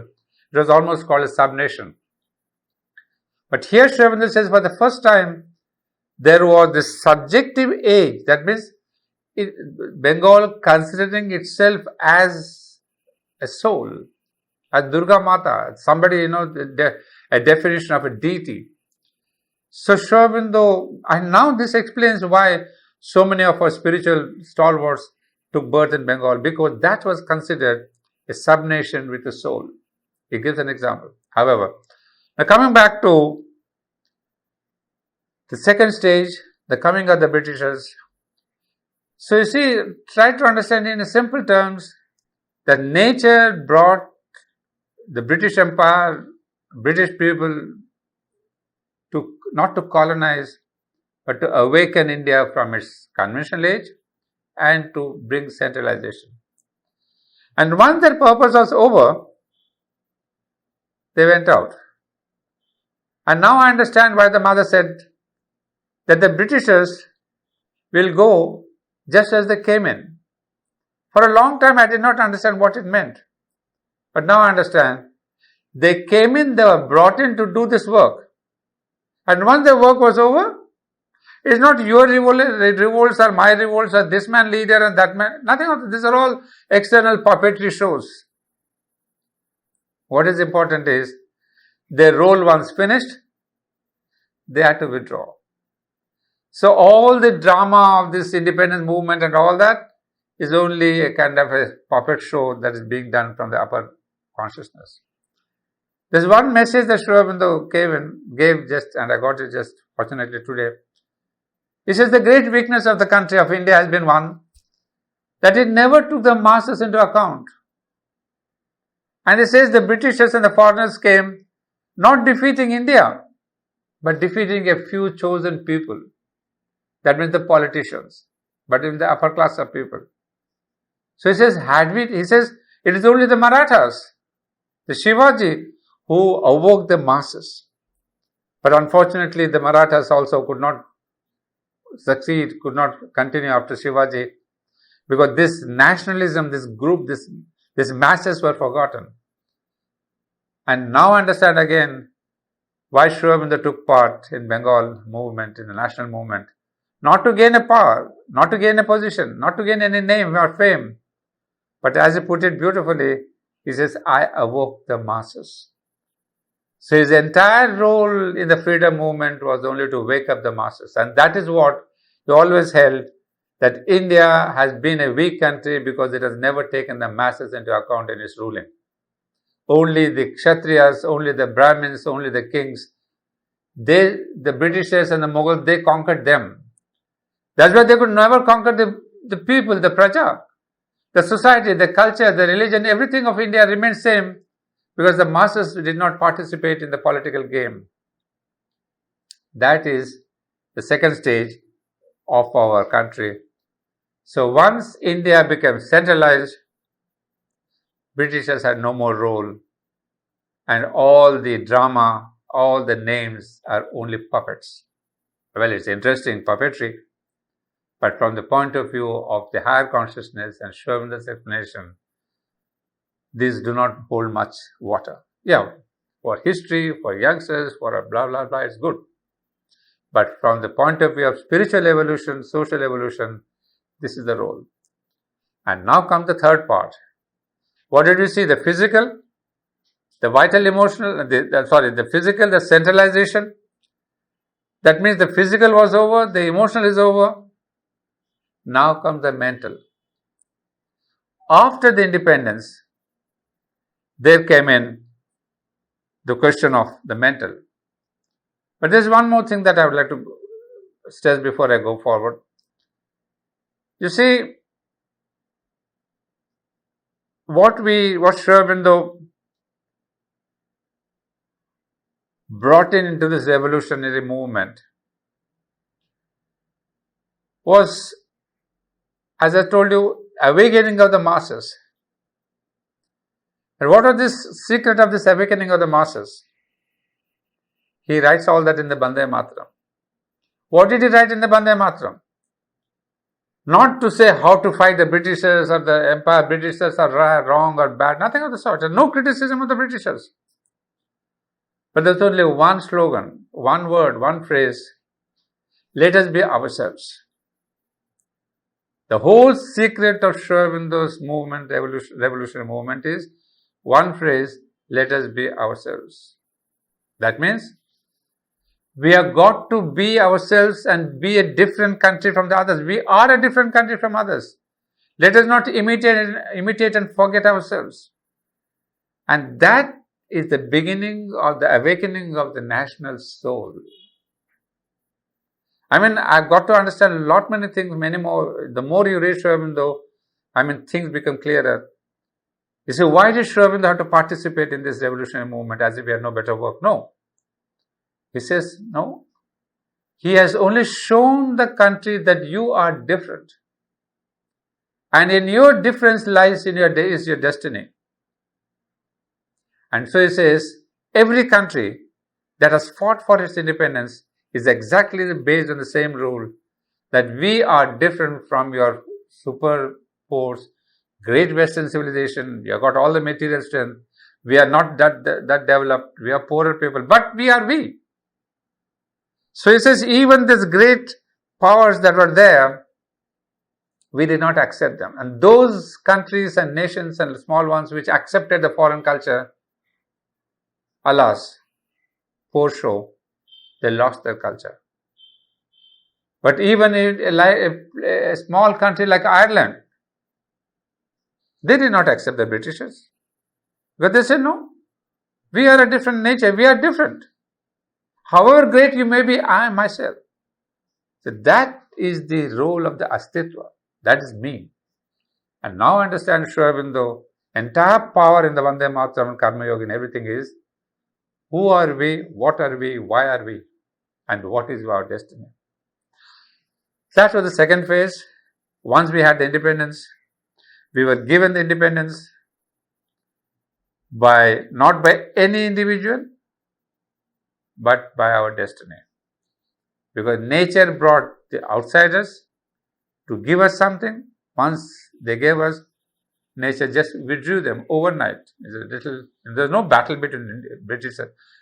It was almost called a sub-nation. But here Sri Aurobindo says for the first time, there was this subjective age. That means Bengal considering itself as a soul, as Durga Mata, somebody, a definition of a deity. So Sri Aurobindo, and now this explains why so many of our spiritual stalwarts took birth in Bengal, because that was considered a sub-nation with a soul. He gives an example. However, now coming back to the second stage, the coming of the Britishers. So you see, try to understand in simple terms that nature brought the British Empire, British people, to not to colonize, but to awaken India from its conventional age and to bring centralization. And once their purpose was over, they went out. And now I understand why the mother said that the Britishers will go just as they came in. For a long time I did not understand what it meant. But now I understand. They came in, they were brought in to do this work. And once the work was over, it's not your revolts or my revolts or this man leader and that man. Nothing of this. These are all external puppetry shows. What is important is their role once finished, they had to withdraw. So all the drama of this independence movement and all that is only a kind of a puppet show that is being done from the upper consciousness. There's one message that Sri Aurobindo gave just, and I got it just fortunately today. He says the great weakness of the country of India has been one, that it never took the masses into account. And he says the Britishers and the foreigners came not defeating India, but defeating a few chosen people. That means the politicians, but in the upper class of people. So he says, it is only the Marathas, the Shivaji, who awoke the masses. But unfortunately, the Marathas also could not succeed, could not continue after Shivaji, because this nationalism, this group, these masses were forgotten. And now understand again why Sri Aurobindo took part in Bengal movement, in the national movement. Not to gain a power, not to gain a position, not to gain any name or fame. But as he put it beautifully, he says, I awoke the masses. So his entire role in the freedom movement was only to wake up the masses. And that is what he always held, that India has been a weak country because it has never taken the masses into account in its ruling. Only the Kshatriyas, only the Brahmins, only the kings, the Britishers and the Mughals, they conquered them. That's why they could never conquer the people, the praja. The society, the culture, the religion, everything of India remained same because the masses did not participate in the political game. That is the second stage of our country. So once India became centralized, Britishers had no more role, and all the drama, all the names are only puppets. Well, it's interesting puppetry, but from the point of view of the higher consciousness and Sri Aurobindo's explanation, these do not hold much water. Yeah, for history, for youngsters, for a blah blah blah, it's good. But from the point of view of spiritual evolution, social evolution, this is the role. And now comes the third part. What did we see? The physical, the vital emotional, the physical, the centralization. That means the physical was over, the emotional is over. Now comes the mental. After the independence, there came in the question of the mental. But there's one more thing that I would like to stress before I go forward. You see, what Sri Aurobindo brought into this revolutionary movement was, as I told you, awakening of the masses. And what was this secret of this awakening of the masses? He writes all that in the Bande Mataram. What did he write in the Bande Mataram? Not to say how to fight the Britishers or the empire, Britishers are wrong or bad, nothing of the sort. There's no criticism of the Britishers. But there's only one slogan, one word, one phrase. Let us be ourselves. The whole secret of Sri Aurobindo's movement, revolutionary movement, is one phrase, let us be ourselves. That means we have got to be ourselves and be a different country from the others. We are a different country from others. Let us not imitate and forget ourselves. And that is the beginning of the awakening of the national soul. I mean, I've got to understand a lot many things, many more. The more you read Sri Aurobindo, things become clearer. You say, why did Sri Aurobindo have to participate in this revolutionary movement as if he had no better work? No. He says, no. He has only shown the country that you are different. And in your difference lies in your destiny. And so he says, every country that has fought for its independence is exactly based on the same rule, that we are different from your super force, great Western civilization. You have got all the material strength. We are not that developed. We are poorer people, but we are we. So he says, even these great powers that were there, we did not accept them. And those countries and nations and small ones which accepted the foreign culture, alas, poor show, they lost their culture. But even a small country like Ireland, they did not accept the Britishers. But they said, no, we are a different nature, we are different. However great you may be, I am myself. So that is the role of the Astitva. That is me. And now understand, Sri Aurobindo, entire power in the Vande Mataram and Karma Yoga and everything is, who are we, what are we, why are we, and what is our destiny. That was the second phase. Once we had the independence, we were given the independence not by any individual, but by our destiny. Because nature brought the outsiders to give us something. Once they gave us, nature just withdrew them overnight. There's no battle between British.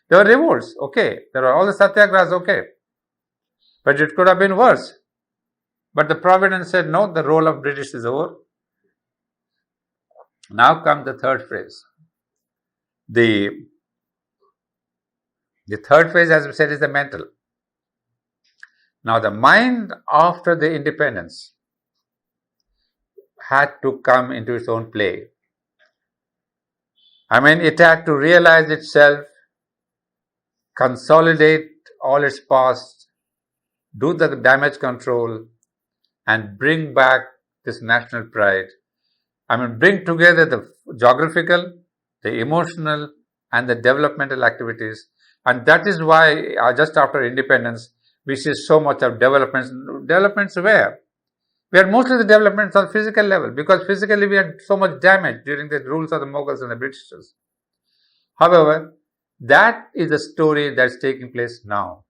There were revolts, okay. There were all the satyagrahas, okay. But it could have been worse. But the Providence said, no, the role of British is over. Now comes the third phase. The third phase, as we said, is the mental. Now the mind after the independence had to come into its own play. I mean, it had to realize itself, consolidate all its past, do the damage control, and bring back this national pride. I mean, bring together the geographical, the emotional, and the developmental activities. And that is why just after independence, we see so much of developments. Developments where? Where mostly the developments on physical level, because physically we had so much damage during the rules of the Mughals and the Britishers. However, that is the story that's taking place now.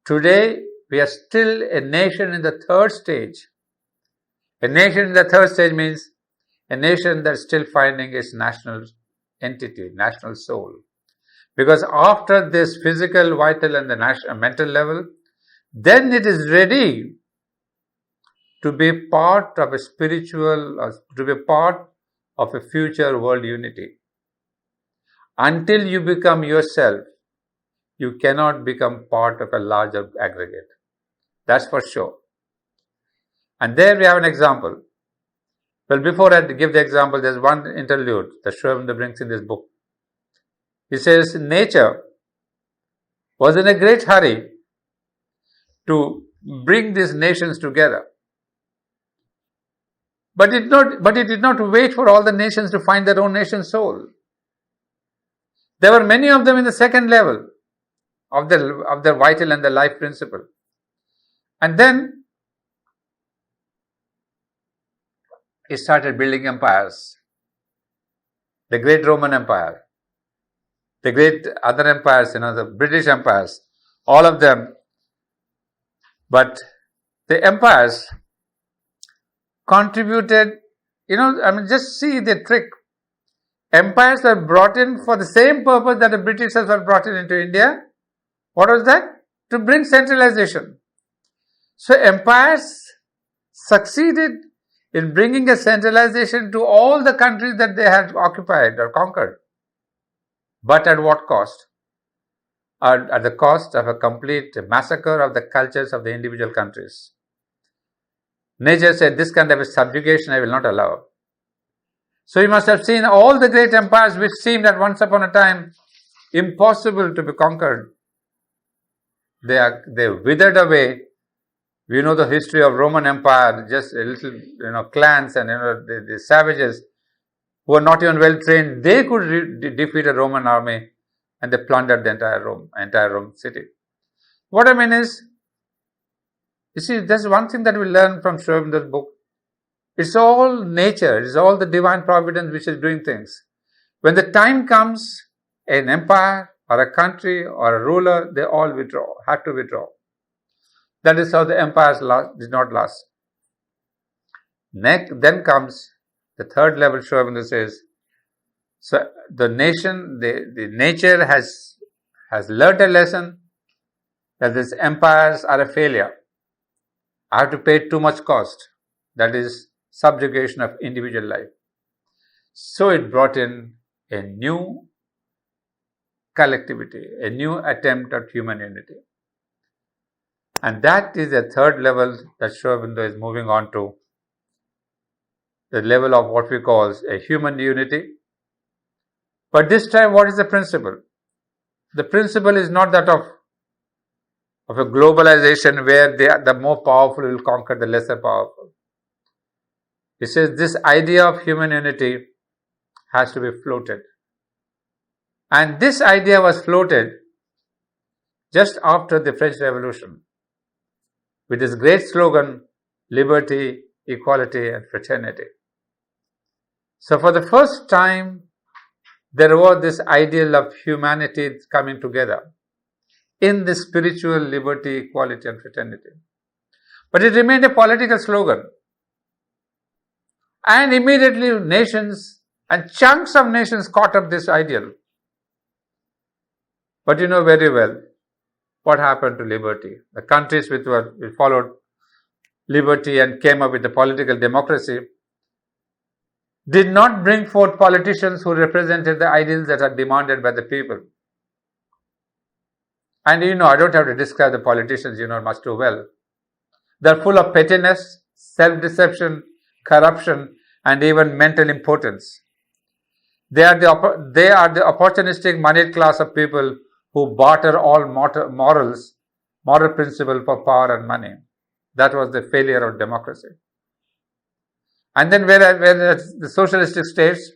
Today, we are still a nation in the third stage. A nation in the third stage means a nation that's still finding its national entity, national soul. Because after this physical, vital, and the mental level, then it is ready to be part of a spiritual, to be part of a future world unity. Until you become yourself, you cannot become part of a larger aggregate. That's for sure. And there we have an example. Well, before I give the example, there's one interlude that Sri Aurobindo brings in this book. He says, nature was in a great hurry to bring these nations together. But it did not wait for all the nations to find their own nation soul. There were many of them in the second level of the vital and the life principle. And then he started building empires. The great Roman Empire, the great other empires, the British empires, all of them. But the empires contributed, just see the trick. Empires were brought in for the same purpose that the Britishers were brought in into India. What was that? To bring centralization. So empires succeeded in bringing a centralization to all the countries that they had occupied or conquered. But at what cost? At the cost of a complete massacre of the cultures of the individual countries. Nature said, this kind of a subjugation I will not allow. So you must have seen all the great empires which seemed at once upon a time impossible to be conquered. They withered away. We know the history of Roman Empire, just a little, clans and the savages who were not even well trained. They could defeat a Roman army, and they plundered the entire Rome city. What I mean is, you see, there's one thing that we learn from Sri Aurobindo's book. It's all nature, it's all the divine providence which is doing things. When the time comes, an empire or a country or a ruler, they all have to withdraw. That is how the empires did not last. Then comes the third level. Sri Aurobindo says, so the nation, the nature has learnt a lesson, that these empires are a failure. I have to pay too much cost. That is subjugation of individual life. So it brought in a new collectivity, a new attempt at human unity. And that is the third level that Sri Aurobindo is moving on to, the level of what we call a human unity. But this time, what is the principle? The principle is not that of a globalization where the more powerful will conquer the lesser powerful. He says this idea of human unity has to be floated. And this idea was floated just after the French Revolution with this great slogan, liberty, equality and fraternity. So for the first time, there was this ideal of humanity coming together in the spiritual liberty, equality and fraternity. But it remained a political slogan. And immediately nations and chunks of nations caught up this ideal. But you know very well what happened to liberty. The countries which followed liberty and came up with the political democracy did not bring forth politicians who represented the ideals that are demanded by the people. And you know, I don't have to describe the politicians, you know much too well. They're full of pettiness, self-deception, corruption, and even mental impotence. They are the opportunistic moneyed class of people who barter all moral principle for power and money. That was the failure of democracy. And then whereas the socialistic states,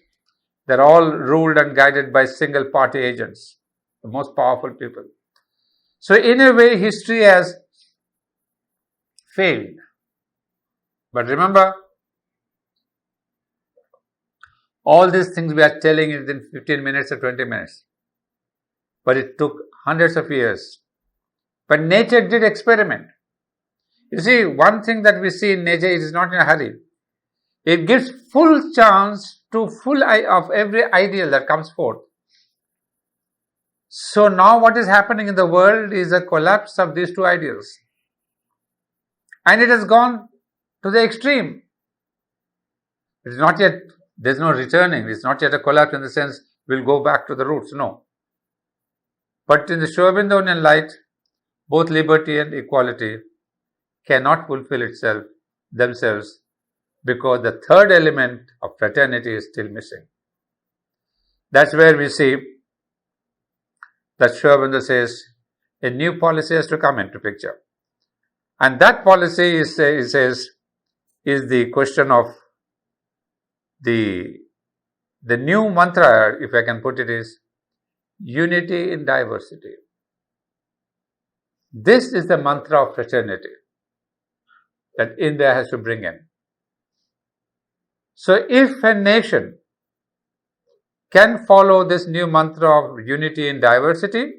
they're all ruled and guided by single party agents, the most powerful people. So in a way, history has failed. But remember, all these things we are telling it in 15 minutes or 20 minutes. But it took hundreds of years. But nature did experiment. You see, one thing that we see in nature, it is not in a hurry. It gives full chance to full of every ideal that comes forth. So now what is happening in the world is a collapse of these two ideals. And it has gone to the extreme. It is not yet, there's no returning. It's not yet a collapse in the sense we'll go back to the roots. No. But in the Sri Aurobindonian light, both liberty and equality cannot fulfill themselves because the third element of fraternity is still missing. That's where we see that Sri Aurobindo says a new policy has to come into picture. And that policy is the question of the new mantra, if I can put it, is unity in diversity. This is the mantra of fraternity that India has to bring in. So if a nation can follow this new mantra of unity in diversity,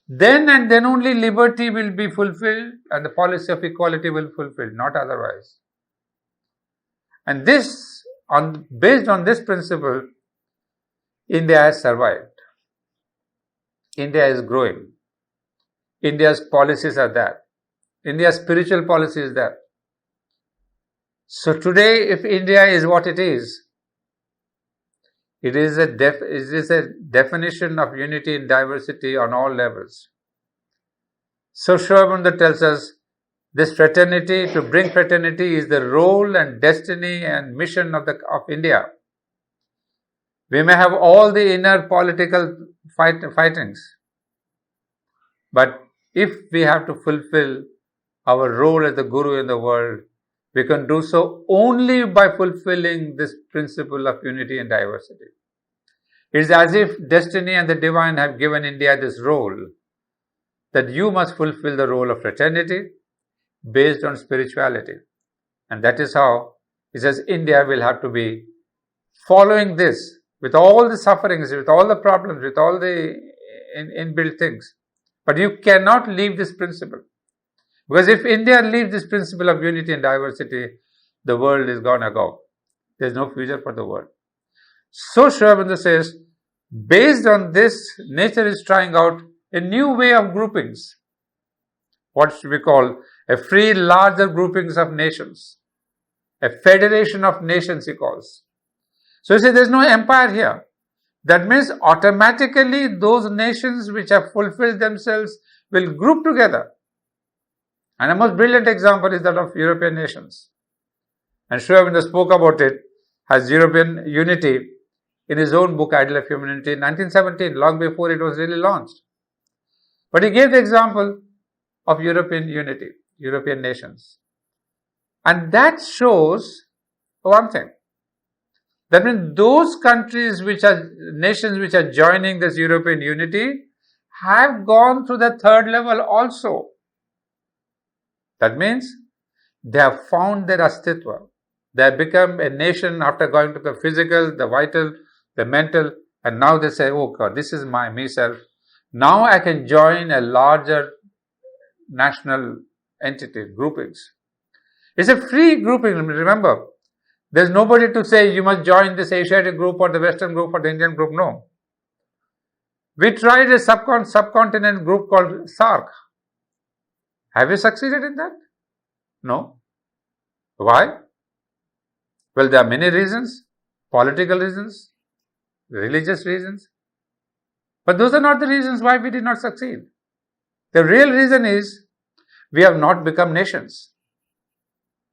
then and then only liberty will be fulfilled and the policy of equality will be fulfilled, not otherwise. And this, based on this principle, India has survived. India is growing. India's policies are there. India's spiritual policy is there. So today, if India is what it is a definition of unity in diversity on all levels. So Sri Aurobindo tells us this fraternity, to bring fraternity, is the role and destiny and mission of India. We may have all the inner political fightings, but if we have to fulfill our role as the Guru in the world, we can do so only by fulfilling this principle of unity and diversity. It is as if destiny and the divine have given India this role, that you must fulfill the role of fraternity based on spirituality. And that is how it says India will have to be following this with all the sufferings, with all the problems, with all the inbuilt things. But you cannot leave this principle. Because if India leaves this principle of unity and diversity, the world is gonna go. There's no future for the world. So Sri Aurobindo says, based on this, nature is trying out a new way of groupings. what we call a free larger groupings of nations, a federation of nations he calls. So you see, there is no empire here. That means automatically those nations which have fulfilled themselves will group together. And a most brilliant example is that of European nations. And Sri Aurobindo spoke about it as European unity in his own book, Ideal of Humanity, in 1917, long before it was really launched. But he gave the example of European unity, European nations. And that shows one thing. That means those countries nations which are joining this European unity have gone to the third level also. That means they have found their astitva. They have become a nation after going to the physical, the vital, the mental, and now they say, oh God, this is myself. Now I can join a larger national entity, groupings. It's a free grouping, remember. There's nobody to say you must join this Asiatic group or the Western group or the Indian group, no. We tried a subcontinent group called SACAR. Have you succeeded in that? No. Why? Well, there are many reasons, political reasons, religious reasons. But those are not the reasons why we did not succeed. The real reason is we have not become nations.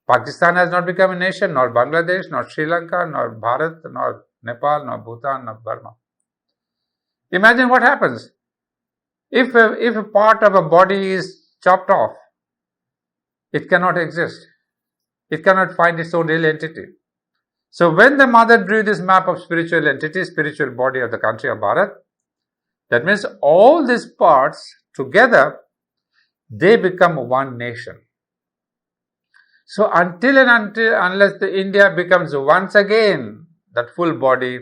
Pakistan has not become a nation, nor Bangladesh, nor Sri Lanka, nor Bharat, nor Nepal, nor Bhutan, nor Burma. Imagine what happens if a part of a body is chopped off. It cannot exist. It cannot find its own real entity. So when the mother drew this map of spiritual entity, spiritual body of the country of Bharat, that means all these parts together, they become one nation. So unless India becomes once again that full body,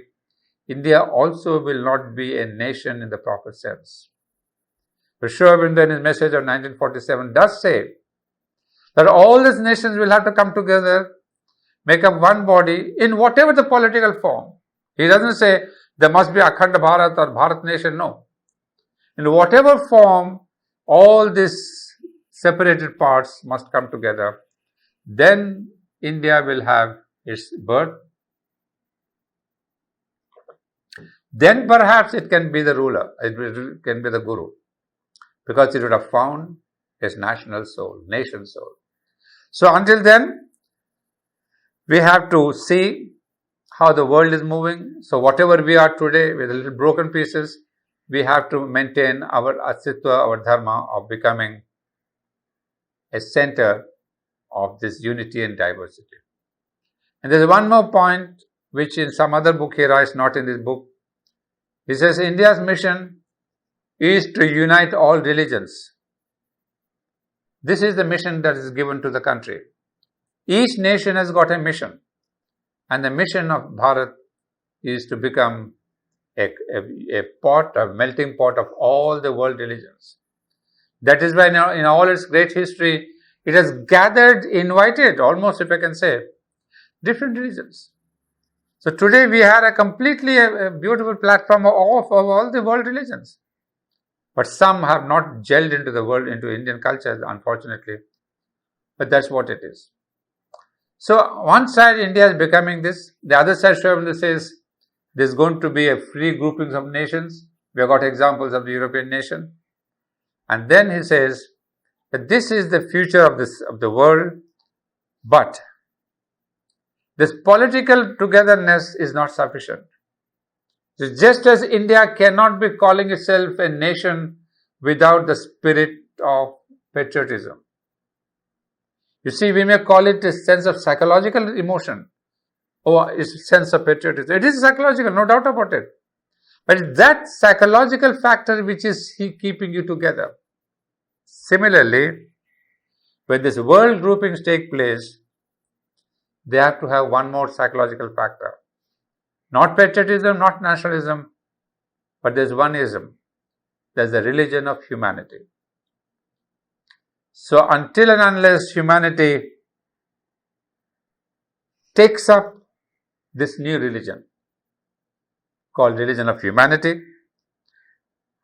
India also will not be a nation in the proper sense. But Sri Aurobindo in his message of 1947 does say that all these nations will have to come together, make up one body in whatever the political form. He doesn't say there must be Akhand Bharat or Bharat nation, no. In whatever form, all these separated parts must come together. Then India will have its birth. Then perhaps it can be the ruler, it can be the guru, because it would have found its national soul, nation soul. So until then, we have to see how the world is moving. So whatever we are today, with a little broken pieces, we have to maintain our astitva, our dharma of becoming a center of this unity and diversity. And there's one more point which in some other book he writes, not in this book. He says India's mission is to unite all religions. This is the mission that is given to the country. Each nation has got a mission, and the mission of Bharat is to become a melting pot of all the world religions. That is why now in all its great history, it has gathered, invited, almost if I can say, different religions. So today we have a completely beautiful platform of all the world religions. But some have not gelled into the world, into Indian culture, unfortunately. But that's what it is. So one side India is becoming this, the other side Sri Aurobindo says there's going to be a free groupings of nations. We have got examples of the European nation. And then he says that this is the future of the world, but this political togetherness is not sufficient. So just as India cannot be calling itself a nation without the spirit of patriotism. You see, we may call it a sense of psychological emotion or a sense of patriotism. It is psychological, no doubt about it. But it's that psychological factor which is keeping you together. Similarly, when these world groupings take place, they have to have one more psychological factor. Not patriotism, not nationalism, but there's one ism. There's the religion of humanity. So until and unless humanity takes up this new religion called religion of humanity,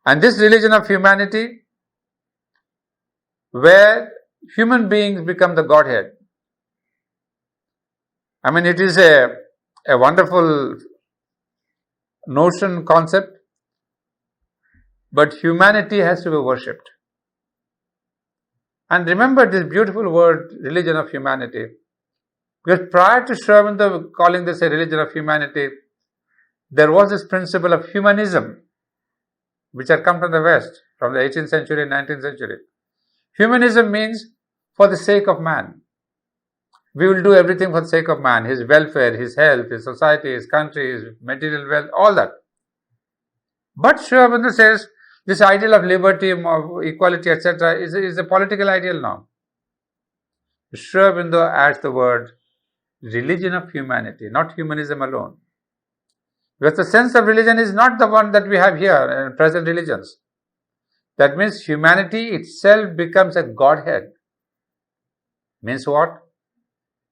and this religion of humanity where human beings become the Godhead. I mean, it is a wonderful notion, concept, but humanity has to be worshipped. And remember this beautiful word, religion of humanity. Because prior to Sri Aurobindo calling this a religion of humanity, there was this principle of humanism, which had come from the West, from the 18th century and 19th century. Humanism means for the sake of man. We will do everything for the sake of man, his welfare, his health, his society, his country, his material wealth, all that. But Sri Aurobindo says this ideal of liberty, of equality, etc. is a political ideal now. Sri Aurobindo adds the word religion of humanity, not humanism alone. Because the sense of religion is not the one that we have here in present religions. That means humanity itself becomes a Godhead. Means what?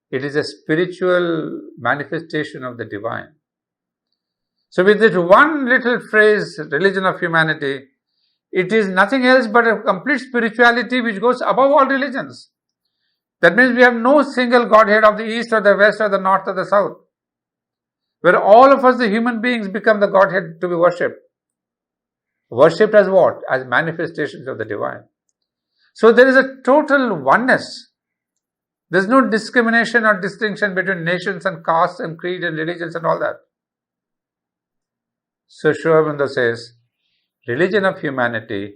It is a spiritual manifestation of the divine. So with this one little phrase, religion of humanity, it is nothing else but a complete spirituality which goes above all religions. That means we have no single Godhead of the East or the West or the North or the South, where all of us, the human beings, become the Godhead to be worshipped. Worshipped as what? As manifestations of the divine. So there is a total oneness. There is no discrimination or distinction between nations and castes and creed and religions and all that. So Sri Aurobindo says, religion of humanity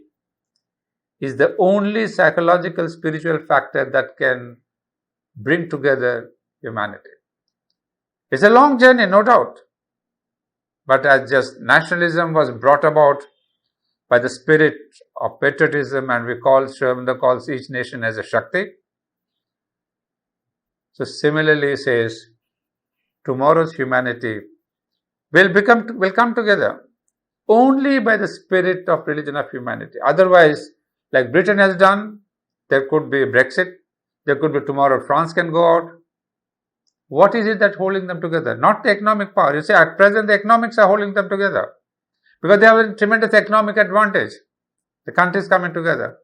is the only psychological spiritual factor that can bring together humanity. It's a long journey, no doubt. But as just nationalism was brought about by the spirit of patriotism, and Sri Aurobindo calls each nation as a Shakti. So similarly he says, tomorrow's humanity will come together only by the spirit of religion of humanity. Otherwise, like Britain has done, there could be Brexit, there could be tomorrow France can go out. What is it that's holding them together? Not the economic power. You say at present the economics are holding them together because they have a tremendous economic advantage. The countries coming together.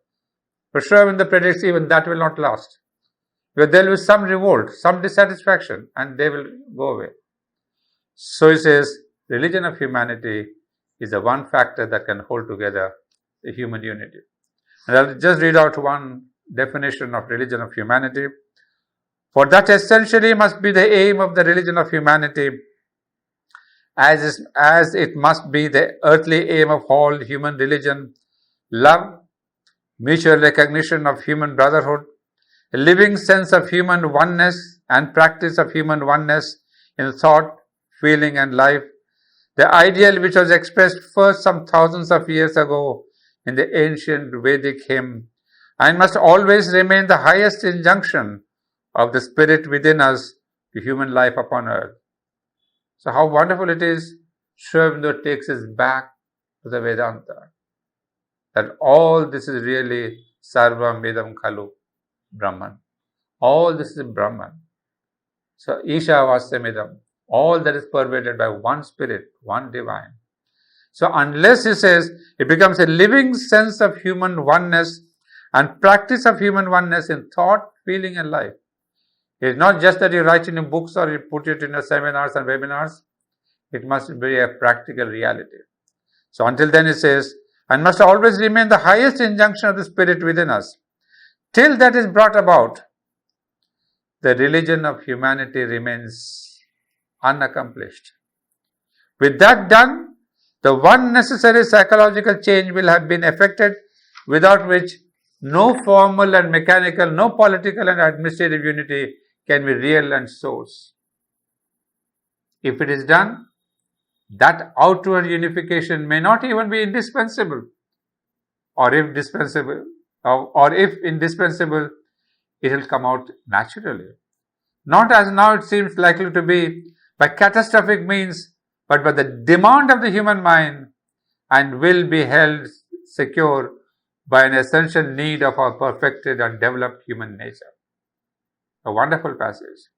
For sure, when the predicts even that will not last. Because there will be some revolt, some dissatisfaction, and they will go away. So he says, religion of humanity is the one factor that can hold together the human unity. And I'll just read out one definition of religion of humanity. For that essentially must be the aim of the religion of humanity, as it must be the earthly aim of all human religion, love, mutual recognition of human brotherhood, a living sense of human oneness and practice of human oneness in thought, feeling and life, the ideal which was expressed first some thousands of years ago in the ancient Vedic hymn, and must always remain the highest injunction of the spirit within us to human life upon earth. So how wonderful it is, Sri Aurobindo takes us back to the Vedanta, that all this is really Sarvam Vedam Khalu Brahman. All this is Brahman. So Isha Vasyamidam, all that is pervaded by one spirit, one divine. So unless he says it becomes a living sense of human oneness and practice of human oneness in thought, feeling and life. It's not just that you write in your books or you put it in your seminars and webinars. It must be a practical reality. So until then it says, and must always remain the highest injunction of the spirit within us. Till that is brought about, the religion of humanity remains unaccomplished. With that done, the one necessary psychological change will have been effected, without which no formal and mechanical, no political and administrative unity can be real and source. If it is done, that outward unification may not even be indispensable, or if indispensable, it will come out naturally. Not as now it seems likely to be by catastrophic means, but by the demand of the human mind, and will be held secure by an essential need of our perfected and developed human nature. A wonderful passage.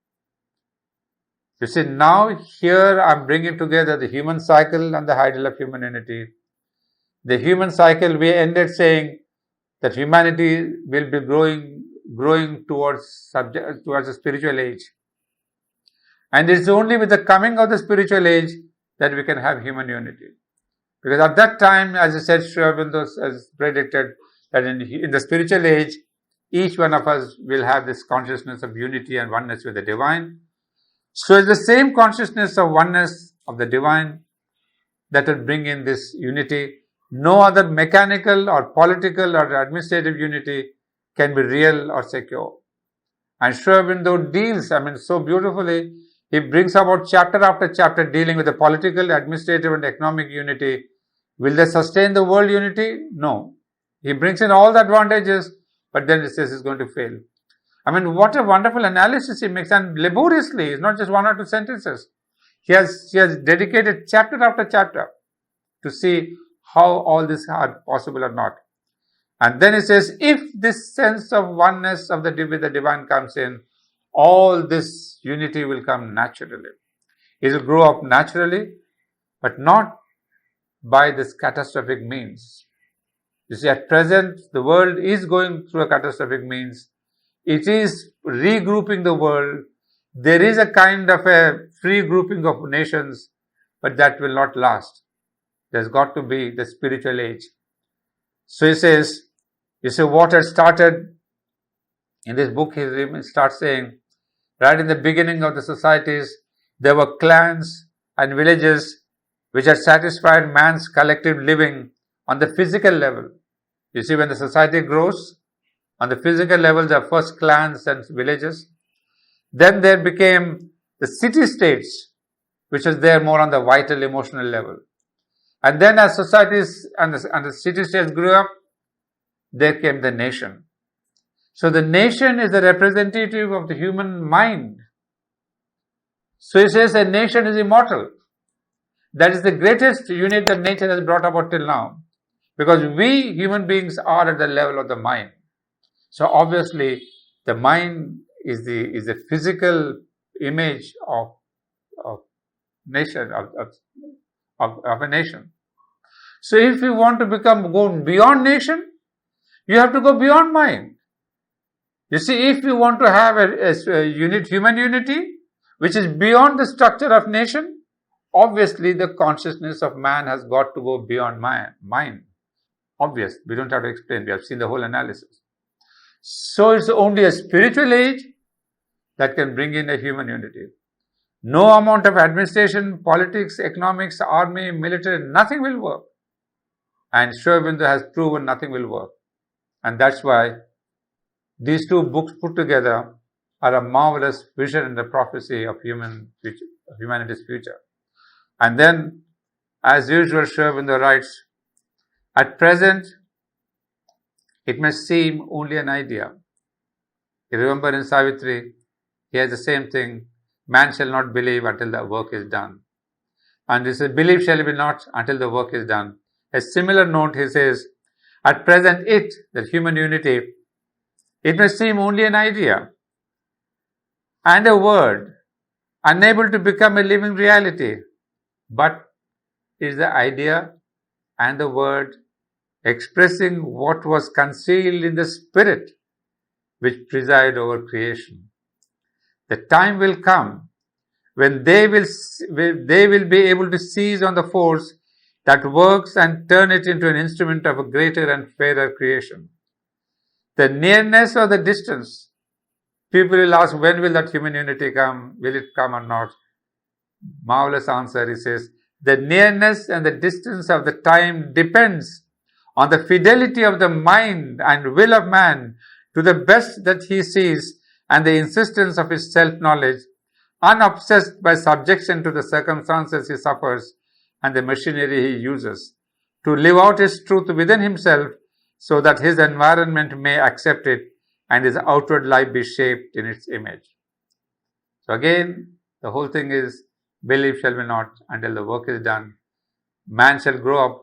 You see, now here I am bringing together the human cycle and the ideal of human unity. The human cycle, we ended saying, that humanity will be growing towards a spiritual age. And it's only with the coming of the spiritual age that we can have human unity. Because at that time, as I said, Sri Aurobindo has predicted that in the spiritual age, each one of us will have this consciousness of unity and oneness with the divine. So it's the same consciousness of oneness of the divine that will bring in this unity. No other mechanical or political or administrative unity can be real or secure. And Sri Aurobindo deals, so beautifully, he brings about chapter after chapter dealing with the political, administrative and economic unity. Will they sustain the world unity? No. He brings in all the advantages, but then he says it's going to fail. What a wonderful analysis he makes, and laboriously. It's not just one or two sentences. He has dedicated chapter after chapter to see how all this are possible or not. And then he says, if this sense of oneness of the divine comes in, all this unity will come naturally. It will grow up naturally, but not by this catastrophic means. You see, at present, the world is going through a catastrophic means. It is regrouping the world. There is a kind of a free grouping of nations, but that will not last. There's got to be the spiritual age. So he says, what had started in this book, he starts saying, right in the beginning of the societies, there were clans and villages which had satisfied man's collective living on the physical level. You see, when the society grows, on the physical level, there are first clans and villages. Then there became the city-states, which was there more on the vital, emotional level. And then as societies and the city-states grew up, there came the nation. So the nation is the representative of the human mind. So he says a nation is immortal. That is the greatest unit that nature has brought about till now. Because we human beings are at the level of the mind. So obviously the mind is the physical image of nation, of a nation. So if you want to go beyond nation, you have to go beyond mind. You see, if you want to have a human unity, which is beyond the structure of nation, obviously the consciousness of man has got to go beyond mind. Obvious. We don't have to explain. We have seen the whole analysis. So it's only a spiritual age that can bring in a human unity. No amount of administration, politics, economics, army, military, nothing will work. And Sri Aurobindo has proven nothing will work. And that's why these two books put together are a marvelous vision and the prophecy of humanity's future. And then, as usual, Sri Aurobindo writes, at present, it may seem only an idea. You remember in Savitri, he has the same thing, man shall not believe until the work is done. And he says, believe shall be not until the work is done. A similar note, he says, at present that human unity, it may seem only an idea and a word, unable to become a living reality, but it is the idea and the word expressing what was concealed in the spirit which preside over creation. The time will come when they will be able to seize on the force that works and turn it into an instrument of a greater and fairer creation. The nearness or the distance, people will ask, when will that human unity come? Will it come or not? Marvelous answer, he says, the nearness and the distance of the time depends on the fidelity of the mind and will of man to the best that he sees and the insistence of his self-knowledge, unobsessed by subjection to the circumstances he suffers and the machinery he uses, to live out his truth within himself so that his environment may accept it and his outward life be shaped in its image. So again, the whole thing is, believe shall be not until the work is done. Man shall grow up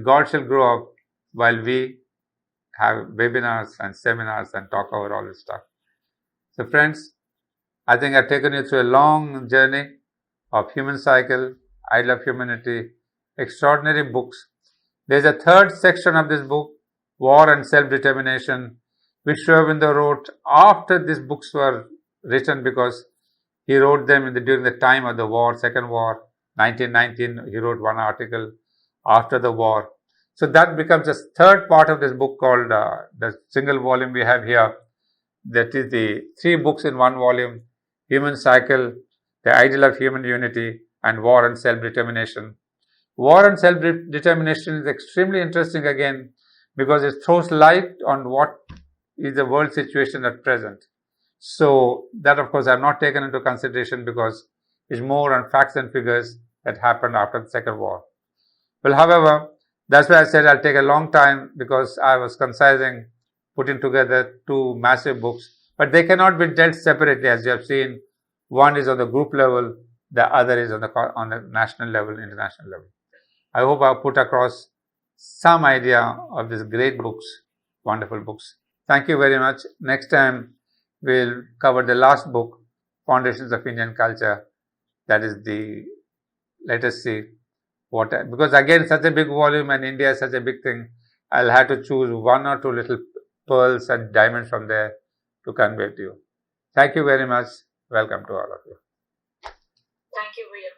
God shall grow up while we have webinars and seminars and talk over all this stuff. So friends, I think I've taken you through a long journey of human cycle, Idol of Humanity, extraordinary books. There's a third section of this book War and Self-Determination, which Aurobindo wrote after these books were written, because he wrote them during the time of the war, Second War, 1919. He wrote one article after the war. So that becomes the third part of this book, called the single volume we have here. That is the 3 books in one volume: Human Cycle, The Ideal of Human Unity, and War and Self-Determination. War and Self-Determination is extremely interesting again, because it throws light on what is the world situation at present. So that, of course, I have not taken into consideration, because it's more on facts and figures that happened after the Second War. Well, however, that's why I said I'll take a long time, because I was concising, putting together 2 massive books, but they cannot be dealt separately, as you have seen. One is on the group level, the other is on the national level, international level. I hope I've put across some idea of these great books, wonderful books. Thank you very much. Next time we'll cover the last book, Foundations of Indian Culture. That is let us see what, because again, such a big volume and India is such a big thing, I'll have to choose 1 or 2 little pearls and diamonds from there to convey to you. Thank you very much. Welcome to all of you. Thank you for your